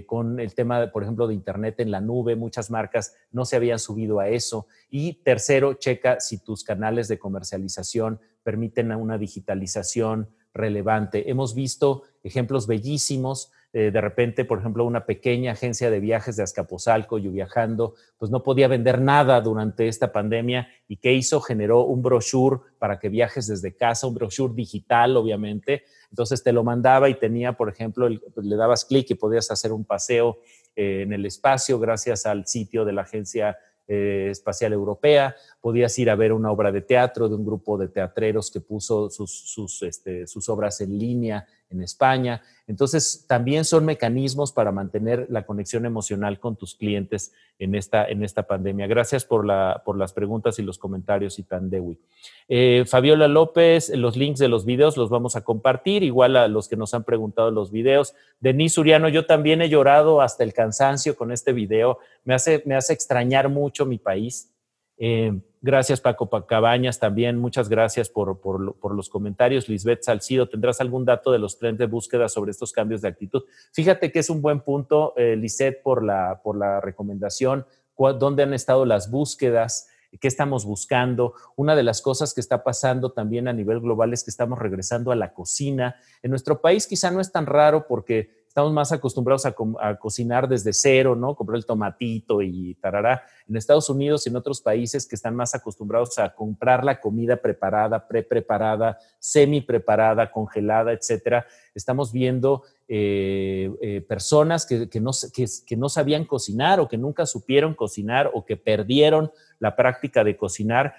con el tema, por ejemplo, de Internet en la nube. Muchas marcas no se habían subido a eso. Y 3, checa si tus canales de comercialización permiten una digitalización relevante. Hemos visto ejemplos bellísimos. De repente, por ejemplo, una pequeña agencia de viajes de Azcapotzalco, Yo Viajando, pues no podía vender nada durante esta pandemia. ¿Y qué hizo? Generó un brochure para que viajes desde casa, un brochure digital, obviamente. Entonces te lo mandaba y tenía, por ejemplo, le dabas clic y podías hacer un paseo en el espacio gracias al sitio de la Agencia Espacial Europea. Podías ir a ver una obra de teatro de un grupo de teatreros que puso sus obras en línea en España. Entonces, también son mecanismos para mantener la conexión emocional con tus clientes en esta pandemia. Gracias por las preguntas y los comentarios, Itandewi. Fabiola López, los links de los videos los vamos a compartir, igual a los que nos han preguntado los videos. Denise Uriano, yo también he llorado hasta el cansancio con este video. Me hace extrañar mucho mi país. Gracias, Paco Cabañas, también muchas gracias por los comentarios. Lisbeth Salcido, ¿tendrás algún dato de los trends de búsqueda sobre estos cambios de actitud? Fíjate que es un buen punto, Lisbeth, por la recomendación. ¿Dónde han estado las búsquedas? ¿Qué estamos buscando? Una de las cosas que está pasando también a nivel global es que estamos regresando a la cocina. En nuestro país quizá no es tan raro porque estamos más acostumbrados a cocinar desde cero, ¿no? Comprar el tomatito y tarará. En Estados Unidos y en otros países que están más acostumbrados a comprar la comida preparada, preparada, semi-preparada, congelada, etcétera, estamos viendo personas que no sabían cocinar o que nunca supieron cocinar o que perdieron la práctica de cocinar.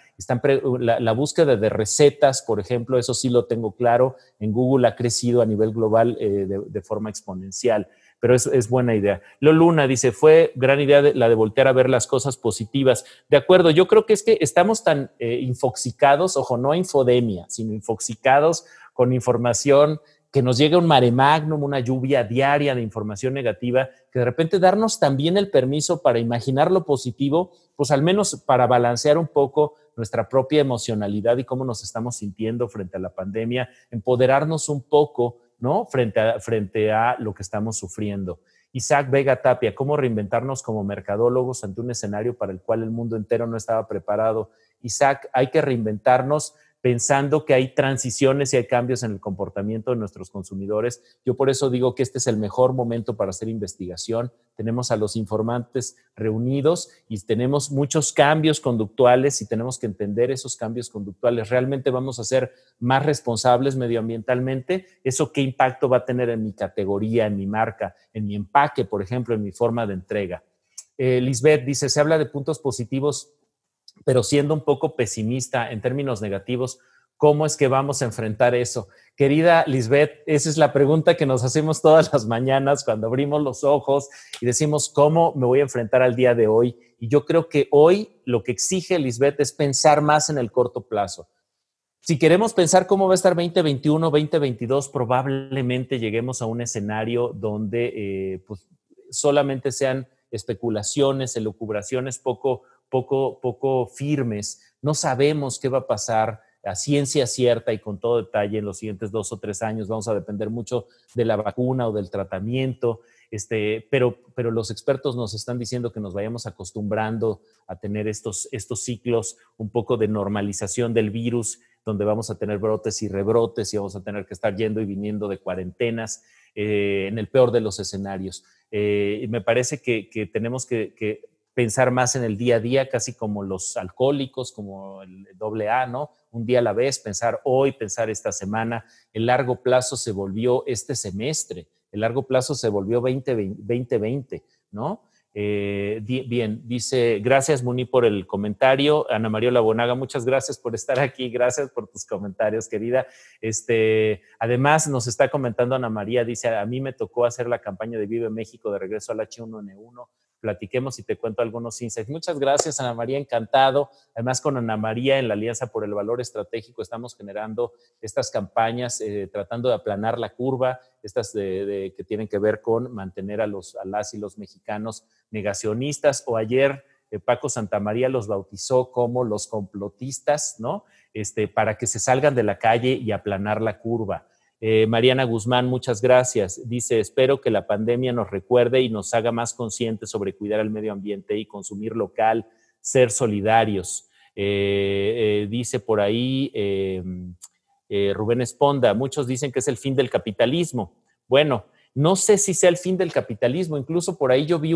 La búsqueda de recetas, por ejemplo, eso sí lo tengo claro, en Google ha crecido a nivel global de forma exponencial, pero es buena idea. Luna dice, fue gran idea la de voltear a ver las cosas positivas. De acuerdo, yo creo que es que estamos tan infoxicados, ojo, no infodemia, sino infoxicados con información que nos llega un mare magnum, una lluvia diaria de información negativa, que de repente darnos también el permiso para imaginar lo positivo, pues al menos para balancear un poco nuestra propia emocionalidad y cómo nos estamos sintiendo frente a la pandemia, empoderarnos un poco, ¿no? Frente a lo que estamos sufriendo. Isaac Vega Tapia, ¿cómo reinventarnos como mercadólogos ante un escenario para el cual el mundo entero no estaba preparado? Isaac, hay que reinventarnos pensando que hay transiciones y hay cambios en el comportamiento de nuestros consumidores. Yo por eso digo que este es el mejor momento para hacer investigación. Tenemos a los informantes reunidos y tenemos muchos cambios conductuales y tenemos que entender esos cambios conductuales. ¿Realmente vamos a ser más responsables medioambientalmente? ¿Eso qué impacto va a tener en mi categoría, en mi marca, en mi empaque, por ejemplo, en mi forma de entrega? Lisbeth dice, se habla de puntos positivos, pero siendo un poco pesimista en términos negativos, ¿cómo es que vamos a enfrentar eso? Querida Lisbeth, esa es la pregunta que nos hacemos todas las mañanas cuando abrimos los ojos y decimos, ¿cómo me voy a enfrentar al día de hoy? Y yo creo que hoy lo que exige Lisbeth es pensar más en el corto plazo. Si queremos pensar cómo va a estar 2021, 2022, probablemente lleguemos a un escenario donde pues, solamente sean especulaciones, elucubraciones poco poco firmes. No sabemos qué va a pasar a ciencia cierta y con todo detalle en los siguientes 2 o 3 años. Vamos a depender mucho de la vacuna o del tratamiento, pero los expertos nos están diciendo que nos vayamos acostumbrando a tener estos ciclos un poco de normalización del virus, donde vamos a tener brotes y rebrotes y vamos a tener que estar yendo y viniendo de cuarentenas en el peor de los escenarios. Me parece que tenemos que pensar más en el día a día, casi como los alcohólicos, como el AA, ¿no? Un día a la vez, pensar hoy, pensar esta semana. El largo plazo se volvió este semestre, el largo plazo se volvió 2020, ¿no? Bien, dice, gracias Muni por el comentario. Ana María Labonaga, muchas gracias por estar aquí, gracias por tus comentarios, querida. Además, nos está comentando Ana María, dice, a mí me tocó hacer la campaña de Vive México de regreso al H1N1. Platiquemos y te cuento algunos insights. Muchas gracias, Ana María, encantado. Además, con Ana María en la Alianza por el Valor Estratégico estamos generando estas campañas, tratando de aplanar la curva, estas que tienen que ver con mantener a las y los mexicanos negacionistas. O ayer Paco Santamaría los bautizó como los complotistas, ¿no? Para que se salgan de la calle y aplanar la curva. Mariana Guzmán, muchas gracias. Dice, espero que la pandemia nos recuerde y nos haga más conscientes sobre cuidar el medio ambiente y consumir local, ser solidarios. Dice por ahí Rubén Esponda, muchos dicen que es el fin del capitalismo. Bueno, no sé si sea el fin del capitalismo. Incluso por ahí yo vi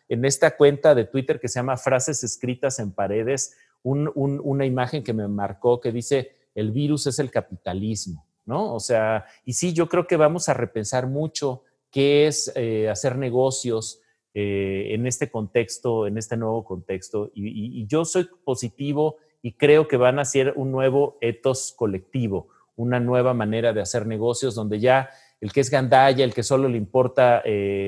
en esta cuenta de Twitter que se llama Frases Escritas en Paredes, una imagen que me marcó que dice, el virus es el capitalismo, ¿no? O sea, y sí, yo creo que vamos a repensar mucho qué es hacer negocios en este contexto, en este nuevo contexto. Y yo soy positivo y creo que van a ser un nuevo ethos colectivo, una nueva manera de hacer negocios donde ya el que es gandalla, el que solo le importa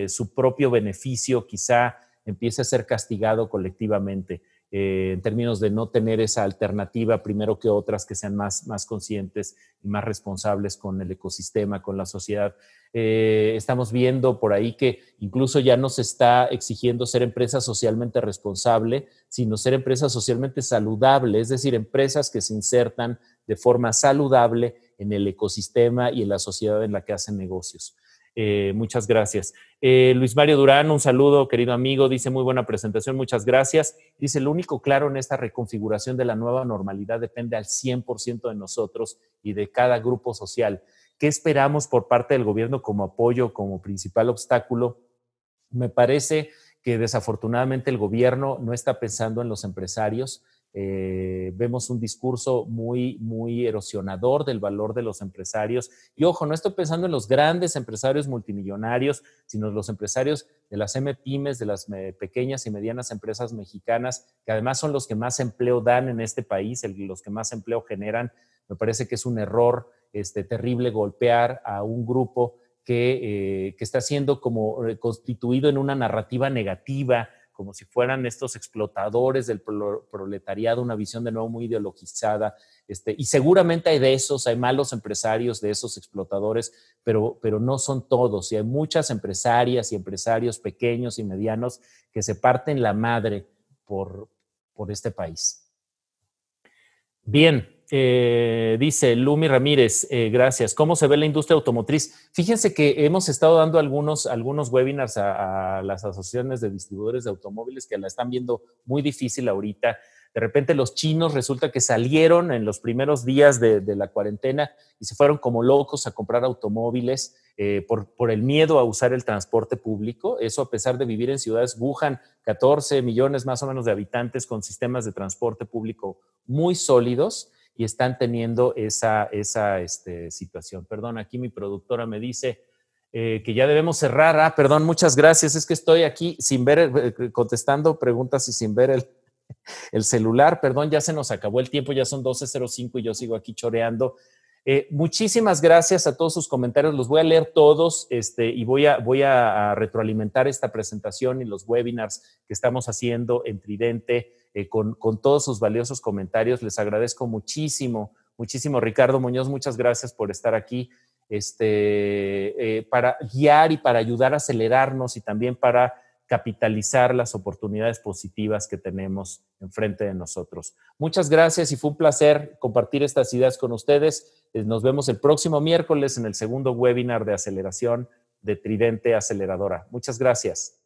su propio beneficio, quizá empiece a ser castigado colectivamente. En términos de no tener esa alternativa primero que otras que sean más conscientes y más responsables con el ecosistema, con la sociedad. Estamos viendo por ahí que incluso ya no se está exigiendo ser empresa socialmente responsable, sino ser empresa socialmente saludable, es decir, empresas que se insertan de forma saludable en el ecosistema y en la sociedad en la que hacen negocios. Muchas gracias. Luis Mario Durán, un saludo, querido amigo. Dice, muy buena presentación, muchas gracias. Dice, lo único claro en esta reconfiguración de la nueva normalidad depende al 100% de nosotros y de cada grupo social. ¿Qué esperamos por parte del gobierno como apoyo, como principal obstáculo? Me parece que desafortunadamente el gobierno no está pensando en los empresarios. Vemos un discurso muy erosionador del valor de los empresarios. Y ojo, no estoy pensando en los grandes empresarios multimillonarios, sino en los empresarios de las MPymes, de las pequeñas y medianas empresas mexicanas, que además son los que más empleo dan en este país, los que más empleo generan. Me parece que es un error terrible golpear a un grupo que está siendo como constituido en una narrativa negativa, como si fueran estos explotadores del proletariado, una visión de nuevo muy ideologizada. Y seguramente hay de esos, hay malos empresarios de esos explotadores, pero no son todos. Y hay muchas empresarias y empresarios pequeños y medianos que se parten la madre por este país. Bien. Dice Lumi Ramírez, gracias. ¿Cómo se ve la industria automotriz? Fíjense que hemos estado dando algunos webinars a las asociaciones de distribuidores de automóviles que la están viendo muy difícil ahorita. De repente los chinos resulta que salieron en los primeros días de la cuarentena y se fueron como locos a comprar automóviles por el miedo a usar el transporte público. Eso a pesar de vivir en ciudades, Wuhan, 14 millones más o menos de habitantes con sistemas de transporte público muy sólidos. Y están teniendo esa situación. Perdón, aquí mi productora me dice que ya debemos cerrar. Perdón, muchas gracias. Es que estoy aquí sin ver, contestando preguntas y sin ver el celular. Perdón, ya se nos acabó el tiempo, ya son 12:05 y yo sigo aquí choreando. Muchísimas gracias a todos sus comentarios. Los voy a leer todos y voy a retroalimentar esta presentación y los webinars que estamos haciendo en Tridente con todos sus valiosos comentarios. Les agradezco muchísimo. Ricardo Muñoz, muchas gracias por estar aquí para guiar y para ayudar a acelerarnos y también para capitalizar las oportunidades positivas que tenemos enfrente de nosotros. Muchas gracias y fue un placer compartir estas ideas con ustedes. Nos vemos el próximo miércoles en el segundo webinar de aceleración de Tridente Aceleradora. Muchas gracias.